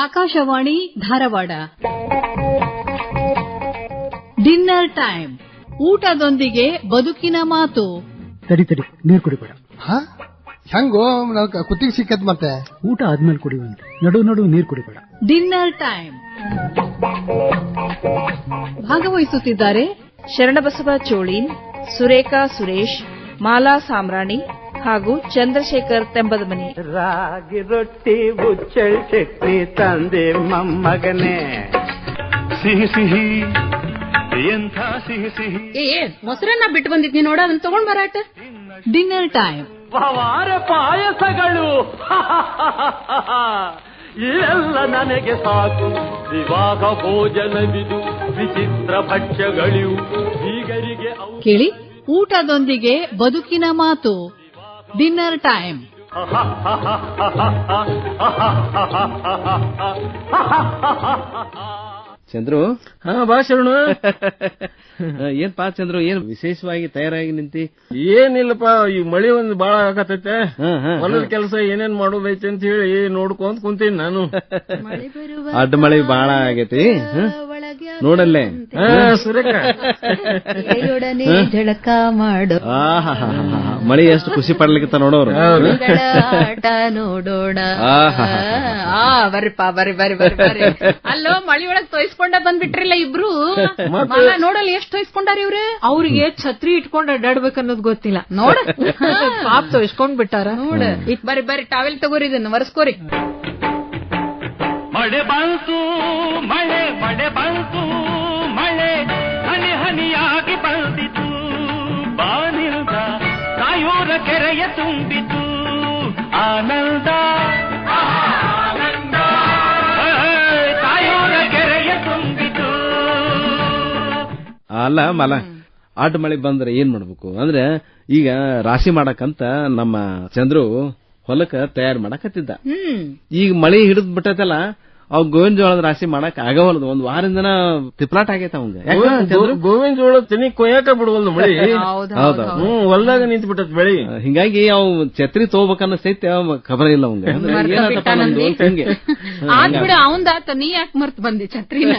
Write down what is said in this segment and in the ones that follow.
Akashvani Dharwad. Dinner time, ಊಟದೊಂದಿಗೆ ಬದುಕಿನ ಮಾತು. ತಡಿ ನೀರು ಕುಡಿಬೇಡ. ಹೆಂಗೋ ಕುತ್ತಿಗೆ ಸಿಕ್ಕತ್ ಮತ್ತೆ ಊಟ ಆದ್ಮೇಲೆ ಕುಡಿಯುವಂತೆ. ನಡು ನೀರು ಕುಡಿಬೇಡ. ಡಿನ್ನರ್ ಟೈಮ್ ಭಾಗವಹಿಸುತ್ತಿದ್ದಾರೆ ಶರಣಬಸವ ಚೋಳೀನ್, ಸುರೇಖಾ ಸುರೇಶ್, ಮಾಲಾ ಸಾಮ್ರಾಣಿ ಹಾಗೂ ಚಂದ್ರಶೇಖರ್ ತೆಂಬದಮನಿ. ರಾಗಿ ರೊಟ್ಟಿ ಬುಚ್ಚಳ್ ಚಟ್ನಿ ತಂದೆ ಮೊಮ್ಮಗನೇ, ಸಿಹಿ ಸಿಹಿ ಎಂಥ ಸಿಹಿ ಸಿಹಿ. ಮೊಸರನ್ನ ಬಿಟ್ಟು ಬಂದಿದ್ನಿ ನೋಡ, ಅದನ್ನ ತಗೊಂಡ್ ಬರಾಟ. Dinner time. ಪವಾರ ಪಾಯಸಗಳು ಇವೆಲ್ಲ ನನಗೆ ಸಾಕು. ವಿವಾಹ ಭೋಜನವಿದು, ವಿಚಿತ್ರ ಭಕ್ಷ್ಯಗಳಿವು ಹೀಗರಿಗೆ. ಕೇಳಿ, ಊಟದೊಂದಿಗೆ ಬದುಕಿನ ಮಾತು. Dinner time. ಚಂದ್ರು. ಬಾ ಶರಣು. ಏನ್ ಪಾ ಚಂದ್ರು, ಏನ್ ವಿಶೇಷವಾಗಿ ತಯಾರಾಗಿ ನಿಂತಿ? ಏನಿಲ್ಲಪ್ಪ, ಈ ಮಳಿ ಒಂದ್ ಬಾಳ ಆಗತೈತೆ. ಹೊಲದ ಕೆಲಸ ಏನೇನ್ ಮಾಡೋದೈತೆ ಅಂತ ಹೇಳಿ ನೋಡ್ಕೊಂತ ಕುಂತೀನಿ ನಾನು. ಅಡ್ಡ ಮಳಿ ಬಾಳ ಆಗೈತಿ ನೋಡಲ್ಲೇ. ಸುರೇಖಾ ಜಳಕ ಮಾಡು, ಮಳಿ ಎಷ್ಟು ಖುಷಿ ಪಡ್ಲಿಕ್ಕೆ ನೋಡೋರು. ಆಟ ನೋಡೋಣ. ಬರ್ರಿ. ಅಲ್ಲೋ ಮಳಿ ಒಳಗ್ ತೊಯ್ಸ್ಕೊಂಡ ಬಂದ್ಬಿಟ್ರಿಲ್ಲ ಇಬ್ರು. ನೋಡಲ್ಲ ಎಷ್ಟು ತೊಯ್ಸ್ಕೊಂಡಾರ ಇವ್ರೆ. ಅವ್ರಿಗೆ ಛತ್ರಿ ಇಟ್ಕೊಂಡ್ ಅಡ್ಡಾಡ್ಬೇಕು ಅನ್ನೋದು ಗೊತ್ತಿಲ್ಲ ನೋಡ. ಪಾಪ ತೊಯ್ಸ್ಕೊಂಡ್ ಬಿಟ್ಟಾರ ನೋಡ. ಬರ್ರಿ ಟಾವೆಲ್ ತಗೋರಿ, ಇದನ್ನ ಒರೆಸ್ಕೋರಿ. ಮಳೆ ಬಂತು ಮಳೆ ಬಂತು, ಮಳೆ ಹನಿ ಹನಿಯಾಗಿ ಬಂದಿತು. ಬಾನಿಲ್ದ ಕಾಯೋರ ಕೆರೆಯ ತುಂಬಿತು ಆನಂದ. ಕಾಯೋರ ಕೆರೆಯ ತುಂಬಿತು. ಅಲ್ಲ ಮಲ, ಅಡ್ಡ ಮಳಿ ಬಂದ್ರೆ ಏನ್ ಮಾಡ್ಬೇಕು ಅಂದ್ರೆ, ಈಗ ರಾಶಿ ಮಾಡಕಂತ ನಮ್ಮ ಚಂದ್ರು ಹೊಲಕ್ಕ ತಯಾರು ಮಾಡಕತ್ತಿದ್ದ. ಈಗ ಮಳಿ ಹಿಡಿದ್ ಬಿಟ್ಟೈತಲ್ಲ, ಅವ್ ಗೋವಿನ ಜೋಳದ ರಾಶಿ ಮಾಡಕ್ ಆಗವಲ್ದು. ಒಂದ್ ವಾರದಿಂದನ ತಿಪ್ಲಾಟ ಆಗೈತ ಅವಂಗ. ಗೋವಿನ ಜೋಳ ತಿನಿ ಕೊಯ್ಯಾಕ ಬಿಡುವಲ್ದು ಮಳಿ. ಹೊಲ್ದಾಗ ನಿಂತು ಬಿಟ್ಟತ್ ಬೆಳಿ. ಹಿಂಗಾಗಿ ಅವ್ ಛತ್ರಿ ತಗೋಬೇಕನ್ನ ಸಹಿತ ಖಬರ ಇಲ್ಲ ಅವಂಗ. ಹಿಂಗೆ ಬಿಡ, ಅವಂದಾತ, ನೀ ಯಾಕೆ ಮರ್ತ್ ಬಂದಿ ಛತ್ರಿನ?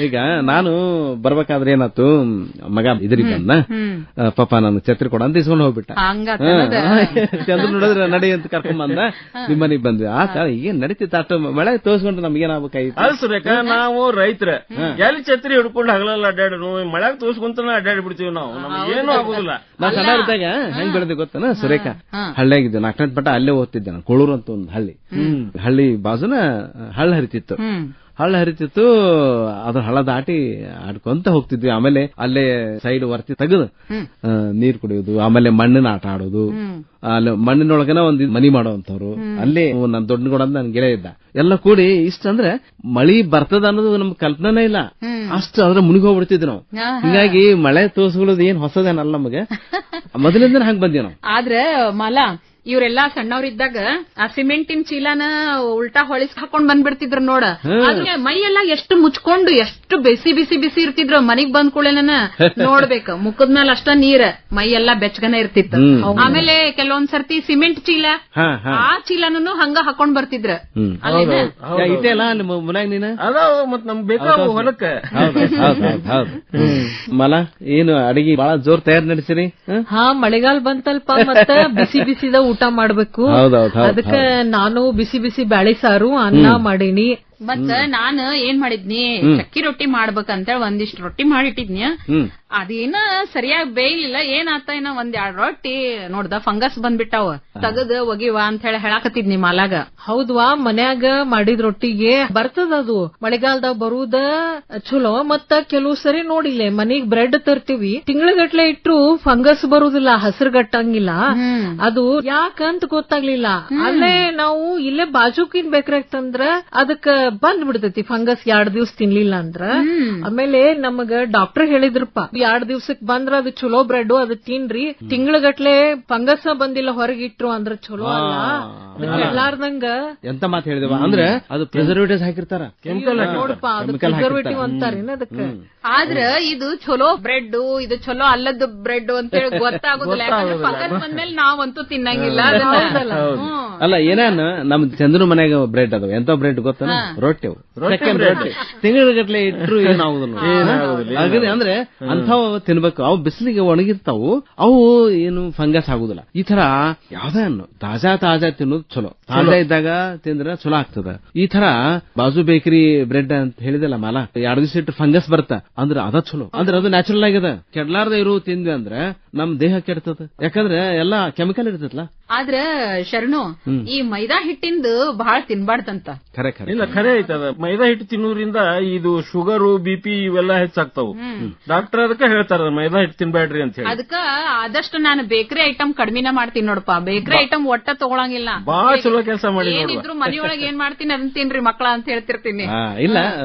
ಈಗ ನಾನು ಬರ್ಬೇಕಾದ್ರೆ ಏನಾಯ್ತು, ಮಗ ಇದ್ರಿ ಬಂದ, ಪಾಪ ನಾನು ಛತ್ರಿ ಕೊಡ ಅಂತ ಇಸ್ಕೊಂಡು ಹೋಗ್ಬಿಟ್ಟ. ಚಂದ್ರ ನೋಡಿದ್ರೆ ನಡಿ ಅಂತ ಕರ್ಕೊಂಡ್ ಬಂದ, ನಿಮ್ಮನಿಗ್ ಬಂದ್ವಿ. ಆತ ಏನ್ ನಡೀತಿತ್ತ, ಅಷ್ಟು ಮಳೆ ತೋರ್ಸ್ಕೊಂಡ್ರೆ ನಮ್ಗೇನಾಗಬೇಕಾಗಿತ್ತು? ಅಲ್ ಸುರೇಖಾ, ನಾವು ರೈತರ ಎಲ್ಲಿ ಛತ್ರಿ ಹಿಡ್ಕೊಂಡು ಹಗಲೆಲ್ಲ ಅಡ್ಡಾಡೋನು, ಮಳೆಗ್ ತೋರ್ಸ್ಕೊಂತ ಅಡ್ಡಾಡಿ ಬಿಡ್ತೀವಿ ನಾವು. ನಮ್ಗೆ ಏನು ಆಗುದಿಲ್ಲ. ನಾನ್ ಸಣ್ಣ ಇದ್ದಾಗ ಹೆಂಗ್ ಬೆಳೆದಿ ಗೊತ್ತನ ಸುರೇಖಾ, ಹಳ್ಳಿಯಾಗಿದ್ದೆ. 4ನೇ ಪಟ್ಟ ಅಲ್ಲೇ ಓದ್ತಿದ್ದೆ ನಾನು. ಕೊಳೂರು ಅಂತ ಒಂದು ಹಳ್ಳಿ ಬಾಜುನ ಹಳ್ಳ ಹರಿತಿತ್ತು. ಅದ್ರ ಹಳ್ಳ ದಾಟಿ ಆಡ್ಕೊಂತ ಹೋಗ್ತಿದ್ವಿ. ಆಮೇಲೆ ಅಲ್ಲೇ ಸೈಡ್ ವರ್ತಿ ತೆಗೆದು ನೀರ್ ಕುಡಿಯೋದು, ಆಮೇಲೆ ಮಣ್ಣಿನ ಆಟ ಆಡೋದು. ಅಲ್ಲಿ ಮಣ್ಣಿನೊಳಗನ ಒಂದ್ ಮನಿ ಮಾಡೋವಂಥವ್ರು. ಅಲ್ಲೇ ನನ್ ದೊಡ್ಡ ಕೂಡ ನನ್ ಗೆಳೆಯ ಇದ್ದ. ಎಲ್ಲ ಕೂಡಿ ಇಷ್ಟ ಅಂದ್ರೆ ಮಳಿ ಬರ್ತದ ಅನ್ನೋದು ನಮ್ ಕಲ್ಪನೆ ಇಲ್ಲ. ಅಷ್ಟು ಅದ್ರ ಮುನಿಗ್ ಹೋಗ್ಬಿಡ್ತಿದ್ವಿ ನಾವು. ಹಿಂಗಾಗಿ ಮಳೆ ತೋರ್ಸ್ಕೊಳ್ಳೋದು ಏನ್ ಹೊಸದೇನಲ್ಲ ನಮಗೆ, ಮೊದಲಿಂದ ಹಂಗ್ ಬಂದ್ವಿ ನಾವು. ಆದ್ರೆ ಮಲ, ಇವ್ರೆಲ್ಲಾ ಸಣ್ಣವ್ರಿದ್ದಾಗ ಆ ಸಿಮೆಂಟಿನ ಚೀಲನ ಉಲ್ಟಾ ಹೊಳಿಸ್ ಹಾಕೊಂಡ್ ಬಂದ್ಬಿಡ್ತಿದ್ರ ನೋಡ. ಆದ್ರೆ ಮೈ ಎಲ್ಲಾ ಎಷ್ಟು ಮುಚ್ಕೊಂಡು ಎಷ್ಟು ಬಿಸಿ ಇರ್ತಿದ್ರು. ಮನಿಗ್ ಬಂದ್ ಕೂಡಲೇನ ನೋಡ್ಬೇಕ, ಮುಖದ ಮೇಲೆ ಅಷ್ಟ ನೀರ್, ಮೈ ಎಲ್ಲಾ ಬೆಚ್ಚಗನ ಇರ್ತಿತ್ತು. ಆಮೇಲೆ ಕೆಲವೊಂದ್ ಸರ್ತಿ ಸಿಮೆಂಟ್ ಚೀಲ, ಆ ಚೀಲನೂ ಹಂಗ ಹಾಕೊಂಡ್ ಬರ್ತಿದ್ರ. ಮನ್ಯಾಗ ನೀನ ಮತ್ ನಮ್ಗ್ ಬೇಕಾವ ಹೊಲಕ್ಕ. ಮಲ ಏನು ಅಡಿಗೆ ಬಹಳ ಜೋರ್ ತಯಾರು ನಡೆಸಿರಿ? ಮಳೆಗಾಲ ಬಂತಲ್ಪ, ಮತ್ತ ಬಿಸಿದ ಊಟ ಮಾಡ್ಬೇಕು. ಅದಕ್ಕೆ ನಾನು ಬಿಸಿ ಬ್ಯಾಳಿ ಸಾರು ಅನ್ನ ಮಾಡೀನಿ. ಮತ್ತ ನಾನು ಏನ್ ಮಾಡಿದ್ನಿ, ಚಕ್ಕಿ ರೊಟ್ಟಿ ಮಾಡ್ಬೇಕಂತೇಳಿ ಒಂದಿಷ್ಟು ರೊಟ್ಟಿ ಮಾಡಿಟ್ಟಿದ್ನಿ. ಅದೇನ ಸರಿಯಾಗಿ ಬೇಯಲಿಲ್ಲ. ಏನಾತ, ಏನ 1-2 ರೊಟ್ಟಿ ನೋಡ್ದ ಫಂಗಸ್ ಬಂದ್ಬಿಟ್ಟಾವ. ತಗದ ಒಗಿವ ಅಂತ ಹೇಳಿ ಹೇಳಾಕತ್ತಿದ್ನಿ ಮಾಲಾಗ. ಹೌದ್ವಾ, ಮನ್ಯಾಗ ಮಾಡಿದ ರೊಟ್ಟಿಗೆ ಬರ್ತದ ಅದು. ಮಳೆಗಾಲದಾಗ ಬರುದ ಚಲೋ. ಮತ್ತ ಕೆಲವು ಸರಿ ನೋಡಿಲ್ಲ, ಮನಿಗ್ ಬ್ರೆಡ್ ತರ್ತೀವಿ, ತಿಂಗಳಗಟ್ಲೆ ಇಟ್ರು ಫಂಗಸ್ ಬರುದಿಲ್ಲ, ಹಸಿರುಗಟ್ಟಂಗಿಲ್ಲ. ಅದು ಯಾಕಂತ ಗೊತ್ತಾಗ್ಲಿಲ್ಲ. ಅಲ್ಲೇ ನಾವು ಇಲ್ಲೇ ಬಾಜುಕಿನ್ ಬೇಕ್ರಾಗ್ತಂದ್ರ ಅದಕ್ಕ ಬಂದ್ ಬಿಡ್ತೈತಿ ಫಂಗಸ್ 2 ದಿವ್ಸ ತಿನ್ಲಿಲ್ಲ ಅಂದ್ರ. ಆಮೇಲೆ ನಮಗ ಡಾಕ್ಟರ್ ಹೇಳಿದ್ರಪ್ಪ, 2 ದಿವ್ಸಕ್ ಬಂದ್ರ ಅದು ಚಲೋ ಬ್ರೆಡ್, ಅದು ತಿನ್ರಿ. ತಿಂಗಳಗಟ್ಲೆ ಫಂಗಸ್ ಬಂದಿಲ್ಲ ಹೊರಗಿಟ್ರು ಅಂದ್ರ ಚಲೋ ಅಲ್ಲ. ಎಲ್ಲಾರ್ದಂಗ ಎಂತ ಮಾತು ಹೇಳಿದವ ಅಂದ್ರೆ ಅದು ಪ್ರಿಸರ್ವೇಟಿವ್ಸ್ ಹಾಕಿರ್ತಾರ. ನೋಡಪ್ಪ, ಅದು ಪ್ರಿಸರ್ವೇಟಿವ್ ಅಂತಾರೇನ ಅದಕ್ಕ. ಆದ್ರ ಇದು ಚಲೋ ಬ್ರೆಡ್ ಇದು ಚಲೋ ಅಲ್ಲದ ಬ್ರೆಡ್ ಅಂತ ಹೇಳಿ ಗೊತ್ತಾಗುದಿಲ್ಲ. ಯಾಕಂದ್ರೆ ಫಂಗಸ್ ಬಂದ್ಮೇಲೆ ನಾವಂತೂ ತಿನ್ನಂಗಿಲ್ಲ ಅದನ್ನ. ಅಲ್ಲ ಏನಾನ ನಮ್ ಚಂದ್ರ ಮನ್ಯಾಗ ಬ್ರೆಡ್ ಅದಾವ. ಎಂತ ಬ್ರೆಡ್ ಗೊತ್ತಾನ? ರೊಟ್ಟಿ ಅವು. ತಿಂಗಳಗಟ್ಲೆ ಇಟ್ರು ಏನಾಗುದಿಲ್ಲ. ಅಂದ್ರೆ ಅಂಥವ್ ತಿನ್ಬೇಕು. ಅವು ಬಿಸಿಲಿಗೆ ಒಣಗಿರ್ತಾವು, ಅವು ಏನು ಫಂಗಸ್ ಆಗುದಿಲ್ಲ. ಈ ತರ ಯಾವ್ದೇ ತಾಜಾ ತಿನ್ನೋದು ಚಲೋ. ತಾಜಾ ಇದ್ದಾಗ ತಿಂದ್ರೆ ಚಲೋ ಆಗ್ತದ. ಈ ತರ ಬಾಜು ಬೇಕರಿ ಬ್ರೆಡ್ ಅಂತ ಹೇಳಿದಲ್ಲ ಮಾಲ, 2 ದಿವಸ ಇಟ್ಟು ಫಂಗಸ್ ಬರ್ತಾ ಅಂದ್ರೆ ಅದ ಚಲೋ. ಅಂದ್ರೆ ಅದು ನ್ಯಾಚುರಲ್ ಆಗ್ಯದ. ಕೆಡ್ಲಾರ್ದ ಇರು ತಿಂದ್ವಿ ಅಂದ್ರೆ ನಮ್ ದೇಹ ಕೆಡ್ತದ. ಯಾಕಂದ್ರೆ ಎಲ್ಲಾ ಕೆಮಿಕಲ್ ಇರ್ತದಲ್ಲ. ಆದ್ರ ಶರಣು, ಈ ಮೈದಾ ಹಿಟ್ಟಿಂದ ಬಹಳ ತಿನ್ಬಾರ್ದಂತ. ಇಲ್ಲ, ಖರೆ ಐತದ. ಮೈದಾ ಹಿಟ್ಟು ತಿನ್ನೋದ್ರಿಂದ ಇದು ಶುಗರು BP ಇವೆಲ್ಲ ಹೆಚ್ಚಾಗ್ತಾವು. ಡಾಕ್ಟರ್ ಅದಕ್ಕೆ ಹೇಳ್ತಾರ ಮೈದಾ ಹಿಟ್ಟು ತಿನ್ಬೇಡ್ರಿ ಅಂತ ಹೇಳಿ. ಅದಕ್ಕ ಆದಷ್ಟು ನಾನು ಬೇಕರಿ ಐಟಮ್ ಕಡಿಮೆನ ಮಾಡ್ತೀನಿ ನೋಡಪ್ಪ. ಬೇಕರಿ ಐಟಮ್ ಒಟ್ಟ ತಗೊಳಂಗಿಲ್ಲ. ಬಾಳ ಚಲೋ ಕೆಲಸ ಮಾಡಿ. ಏನಿದ್ರು ಮನಿಯೊಳಗೆ ಏನ್ ಮಾಡ್ತೀನಿ ಅದನ್ನ ತಿನ್ರಿ ಮಕ್ಕಳ ಅಂತ ಹೇಳ್ತಿರ್ತೀನಿ. ಇಲ್ಲ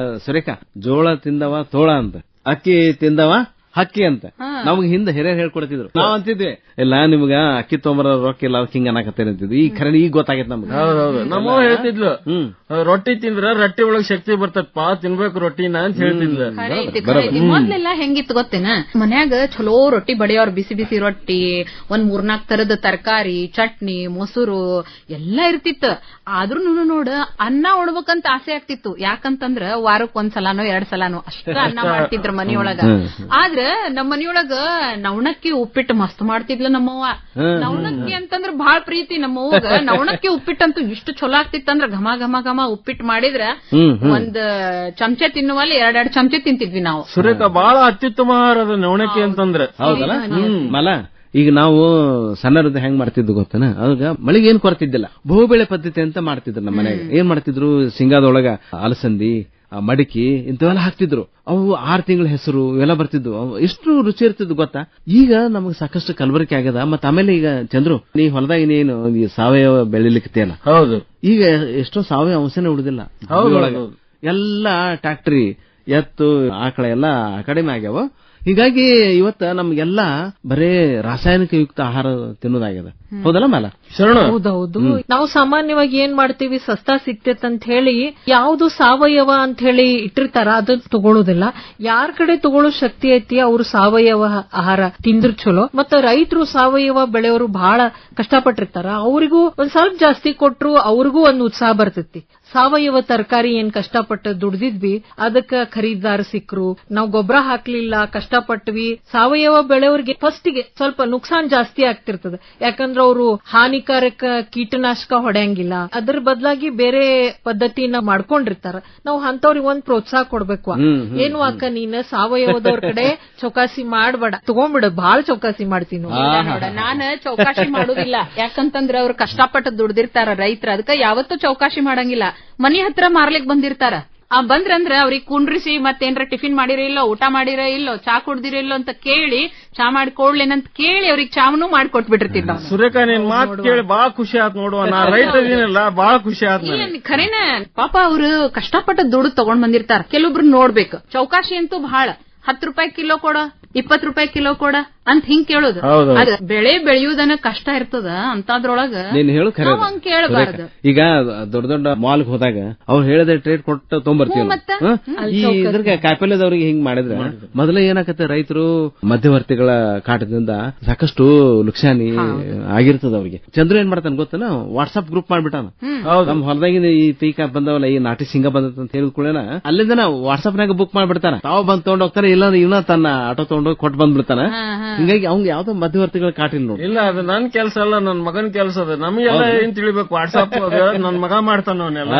ಸುರೇಖಾ, ಜೋಳ ತಿಂದವ ತೋಳ ಅಂತ, ಅಕ್ಕಿ ತಿಂದವ ಹಕ್ಕಿ ಅಂತ ನಮ್ಗೆ ಹಿಂದೆ ಹಿರಿಯರು ಹೇಳ್ಕೊಡ್ತಿದ್ರು. ನಾವ್ ಅಂತಿದ್ವಿ ಇಲ್ಲ ನಿಮ್ಗ ಅಕ್ಕಿ ತೊಂಬರ ರೊಕ್ಕ ಇಲ್ಲ ಅದಕ್ಕೆ ಹಿಂಗ ಅನ್ನಕತ್ತೇನೆ ಅಂತಿದ್ವಿ. ಈ ಖರೆ ಈಗ ಗೊತ್ತಾಗೈತೆ ನಮ್ಗೆ. ಹೌದೌದು, ನಮ್ಮ ಹೇಳ್ತಿದ್ಲು ರೊಟ್ಟಿ ತಿಂದ್ರ ರೊಟ್ಟಿ ಒಳಗ್ ಶಕ್ತಿ ಬರ್ತದಪ್ಪ, ತಿನ್ಬೇಕು ರೊಟ್ಟಿನ ಅಂತ ಹೇಳ್ತಿದ್ಲು. ಮೊದ್ಲೆಲ್ಲ ಹೆಂಗಿತ್ತು ಗೊತ್ತೇನ, ಮನ್ಯಾಗ ಚಲೋ ರೊಟ್ಟಿ ಬಡಿಯೋರ್, ಬಿಸಿ ಬಿಸಿ ರೊಟ್ಟಿ, 3-4 ತರದ ತರಕಾರಿ, ಚಟ್ನಿ, ಮೊಸರು ಎಲ್ಲಾ ಇರ್ತಿತ್ತು. ಆದ್ರೂ ನೋಡ ಅನ್ನ ಉಣ್ಬೇಕಂತ ಆಸೆ ಆಗ್ತಿತ್ತು. ಯಾಕಂತಂದ್ರ ವಾರಕ್ 1 ಸಲಾನೋ 2 ಸಲಾನೋ ಅಷ್ಟ ಅನ್ನ ಮಾಡ್ತಿದ್ರ ಮನಿಯೊಳಗ. ಆದ್ರ ನಮ್ಮ ಮನಿಯೊಳಗ ನವಣಕ್ಕಿ ಉಪ್ಪಿಟ್ಟು ಮಸ್ತ್ ಮಾಡ್ತಿದ್ಲ ನಮ್ಮವ್ವ. ನವಣಕ್ಕಿ ಅಂತಂದ್ರ ಬಹಳ ಪ್ರೀತಿ ನಮ್ಮವ್ವಗ. ನವಣಕ್ಕಿ ಉಪ್ಪಿಟ್ಟಂತೂ ಇಷ್ಟು ಚಲೋ ಆಗ್ತಿತ್ತಂದ್ರ ಘಮ ಘಮ ಘಮ ಉಪ್ಪಿಟ್ಟು ಮಾಡಿದ್ರ 1 ಚಮಚೆ ತಿನ್ನುವಲ್ಲಿ 2 ಚಮಚೆ ತಿಂತಿದ್ವಿ ನಾವು. ಸುರೇಖ ಬಹಳ ಅತ್ಯುತ್ತಮ ಆಹಾರದ ನವಣಕ್ಕಿ ಅಂತಂದ್ರೆ. ಹೌದಲ್ಲ ಮಲ. ಈಗ ನಾವು ಸಣ್ಣರದ ಹೆಂಗ್ ಮಾಡ್ತಿದ್ದು ಗೊತ್ತನ, ಅವಾಗ ಮಳಿಗೆ ಏನ್ ಕೊರತಿದ್ದಿಲ್ಲ. ಬಹುಬೆಳೆ ಪದ್ಧತಿ ಅಂತ ಮಾಡ್ತಿದ್ರು ನಮ್ಮ ಮನೆಯಾಗ. ಏನ್ ಮಾಡ್ತಿದ್ರು, ಶೇಂಗಾದೊಳಗ ಅಲಸಂದಿ, ಮಡಿಕೆ ಇಂಥವೆಲ್ಲ ಹಾಕ್ತಿದ್ರು. ಅವು 6 ತಿಂಗಳ ಹೆಸರು ಇವೆಲ್ಲ ಬರ್ತಿದ್ವು. ಎಷ್ಟು ರುಚಿ ಇರ್ತಿದ್ವು ಗೊತ್ತಾ. ಈಗ ನಮಗ್ ಸಾಕಷ್ಟು ಕಲಬೆರಕೆ ಆಗ್ಯದ. ಮತ್ತ ಆಮೇಲೆ ಈಗ ಚಂದ್ರು, ನೀ ಹೊಲದಾಗ ನೀನು ಸಾವಯವ ಬೆಳಿಲಿಕ್ಕಿಯಲ್ಲ. ಹೌದು, ಈಗ ಎಷ್ಟೋ ಸಾವಯವ ಅಂಶನೇ ಉಳಿದಿಲ್ಲ. ಎಲ್ಲಾ ಟ್ಯಾಕ್ಟ್ರಿ, ಎತ್ತು, ಆಕಳ ಎಲ್ಲಾ ಕಡಿಮೆ ಆಗ್ಯಾವ. ಹೀಗಾಗಿ ಇವತ್ತ ನಮ್ಗೆಲ್ಲಾ ಬರೇ ರಾಸಾಯನಿಕ ಯುಕ್ತ ಆಹಾರ ತಿನ್ನೋದಾಗ್ಯದ. ಹೌದಲ್ಲ ಮಾಲ? ಹೌದೌದು. ನಾವು ಸಾಮಾನ್ಯವಾಗಿ ಏನ್ ಮಾಡ್ತೀವಿ, ಸಸ್ತಾ ಸಿಕ್ತೇತ್ ಅಂತ ಹೇಳಿ ಯಾವ್ದು ಸಾವಯವ ಅಂತ ಹೇಳಿ ಇಟ್ಟಿರ್ತಾರ ಅದನ್ನ ತಗೊಳ್ಳೋದಿಲ್ಲ. ಯಾರ್ ಕಡೆ ತಗೊಳ್ಳೋ ಶಕ್ತಿ ಐತಿ ಅವ್ರು ಸಾವಯವ ಆಹಾರ ತಿಂದ್ರ ಚಲೋ. ಮತ್ತ ರೈತರು ಸಾವಯವ ಬೆಳೆಯವರು ಬಹಳ ಕಷ್ಟಪಟ್ಟಿರ್ತಾರ. ಅವ್ರಿಗೂ ಒಂದ್ ಸ್ವಲ್ಪ ಜಾಸ್ತಿ ಕೊಟ್ರು ಅವ್ರಿಗೂ ಒಂದ್ ಉತ್ಸಾಹ ಬರ್ತೈತಿ. ಸಾವಯವ ತರಕಾರಿ ಏನ್ ಕಷ್ಟಪಟ್ಟು ದುಡ್ದಿದ್ವಿ ಅದಕ್ಕ ಖರೀದಾರ ಸಿಕ್ರು, ನಾವು ಗೊಬ್ಬರ ಹಾಕ್ಲಿಲ್ಲ, ಕಷ್ಟಪಟ್ವಿ. ಸಾವಯವ ಬೆಳೆಯವ್ರಿಗೆ ಫಸ್ಟಿಗೆ ಸ್ವಲ್ಪ ನುಕ್ಸಾನ್ ಜಾಸ್ತಿ ಆಗ್ತಿರ್ತದ. ಯಾಕಂದ್ರೆ ಅವರು ಹಾನಿಕಾರಕ ಕೀಟನಾಶಕ ಹೊಡೆಯಂಗಿಲ್ಲ. ಅದ್ರ ಬದಲಾಗಿ ಬೇರೆ ಪದ್ಧತಿನ ಮಾಡ್ಕೊಂಡಿರ್ತಾರ. ನಾವು ಅಂತವ್ರಿಗೆ ಒಂದ್ ಪ್ರೋತ್ಸಾಹ ಕೊಡ್ಬೇಕು. ಏನು ಅಕ್ಕ ನೀನ್ ಸಾವಯವದವ್ರ ಕಡೆ ಚೌಕಾಸಿ ಮಾಡ್ಬೇಡ, ತಗೊಂಡ್ಬಿಡ. ಬಹಳ ಚೌಕಾಸಿ ಮಾಡ್ತೀನಿ ನೋಡ. ನಾನ್ ಚೌಕಾಸಿ ಮಾಡುದಿಲ್ಲ. ಯಾಕಂತಂದ್ರ ಅವ್ರು ಕಷ್ಟಪಟ್ಟು ದುಡ್ದಿರ್ತಾರ ರೈತರ. ಅದಕ್ಕ ಯಾವತ್ತೂ ಚೌಕಾಸಿ ಮಾಡಂಗಿಲ್ಲ. ಮನಿ ಹತ್ರ ಮಾರ್ಲಿಕ್ ಬಂದಿರ್ತಾರ. ಬಂದ್ರಂದ್ರ ಅವ್ರಿಗೆ ಕುಂಡ್ರಿಸಿ ಮತ್ತೇನ್ರ ಟಿಫಿನ್ ಮಾಡಿರೋ ಇಲ್ಲೋ, ಊಟ ಮಾಡಿರೋ ಇಲ್ಲೋ, ಚಾ ಕುಡ್ದಿರೋ ಇಲ್ಲೋ ಅಂತ ಕೇಳಿ, ಚಾ ಮಾಡಿ ಕೊಡ್ಲೇನಂತ ಕೇಳಿ ಅವ್ರಿಗೆ ಚಾವನು ಮಾಡ್ಕೊಟ್ಬಿಟ್ಟಿರ್ತಿದ್ದ. ಸುರೇಖಾ, ನೀನ್ ಮಾತು ಕೇಳಿ ಬಾಳ ಖುಷಿ ಆತ್ ನೋಡುವ. ನಾ ರೈತ ಇದೀನಲ್ಲ, ಬಾಳ ಖುಷಿ ಆತ್. ಖರೇನ ಪಾಪ ಅವ್ರು ಕಷ್ಟಪಟ್ಟು ದುಡ್ಡು ತಗೊಂಡ್ ಬಂದಿರ್ತಾರ. ಕೆಲವೊಬ್ರು ನೋಡ್ಬೇಕು, ಚೌಕಾಶಿ ಅಂತೂ ಬಹಳ 10 ರೂಪಾಯಿ ಕಿಲೋ ಕೊಡ, 20 ರೂಪಾಯಿ ಕಿಲೋ ಕೊಡ ಅಂತ ಹಿಂಗ್ ಕೇಳೋದು. ಅದ ಬೆಳೆ ಬೆಳೆಯುವುದನ್ನ ಕಷ್ಟ ಇರ್ತದ. ಅಂತದ್ರೊಳಗ ನೀನ್ ಹೇಳು ಖರೆ. ಹಂಗ್ ಕೇಳಬಾರ್ದು. ಈಗ ದೊಡ್ಡ ದೊಡ್ಡ ಮಾಲ್ಗೆ ಹೋದಾಗ ಅವ್ರು ಹೇಳಿದ ಟ್ರೇಡ್ ಕೊಟ್ಟು ತೊಗೊಂಬರ್ತೀವಿ. ಈ ಇದ್ರಿಗೆ ಕಾಯಿಪಲ್ಯದವ್ರಿಗೆ ಹಿಂಗ್ ಮಾಡಿದ್ರೆ ಮೊದಲೇ ಏನಾಕತ್ತೆ, ರೈತರು ಮಧ್ಯವರ್ತಿಗಳ ಕಾಟದಿಂದ ಸಾಕಷ್ಟು ನುಕ್ಸಾನಿ ಆಗಿರ್ತದ ಅವ್ರಿಗೆ. ಚಂದ್ರ ಏನ್ ಮಾಡ್ತಾನೆ ಗೊತ್ತನ, ವಾಟ್ಸ್ಆಪ್ ಗ್ರೂಪ್ ಮಾಡ್ಬಿಟ್ಟಾನ. ನಮ್ ಹೊಲದಾಗಿನ ಈ ಪೀಕ ಬಂದವಲ್ಲ, ಈ ನಾಟಿ ಶೇಂಗಾ ಬಂದತ್ ಅಂತ ಹೇಳಿದ್ಕೊಳ್ಳೇನ ಅಲ್ಲಿಂದ ವಾಟ್ಸ್ಆಪ್ ನಾಗ ಬುಕ್ ಮಾಡ್ಬಿಡ್ತಾನ. ತಾವು ಬಂದ್ ತಗೊಂಡ್ ಹೋಗ್ತಾನೆ, ಇಲ್ಲ ಇವನ ತನ್ನ ಆಟೋ ತಗೊಂಡೋಗಿ ಕೊಟ್ಟು ಬಂದ್ಬಿಡ್ತಾನ. ಹಿಂಗಾಗಿ ಅವ್ನ್ ಯಾವ್ದೋ ಮಧ್ಯವರ್ತಿಗಳ ಕಾಟಿಲ್ ನೋಡಿ. ಇಲ್ಲ, ಅದು ನನ್ ಕೆಲಸ ಅಲ್ಲ, ನನ್ ಮಗನ್ ಕೆಲಸ ಅದ. ನಮಗೆಲ್ಲ ಏನ್ ತಿಳಿಬೇಕು, ವಾಟ್ಸ್ಆಪ್ ನನ್ ಮಗ ಮಾಡ್ತಾನ ಅವನ್ನೆಲ್ಲ.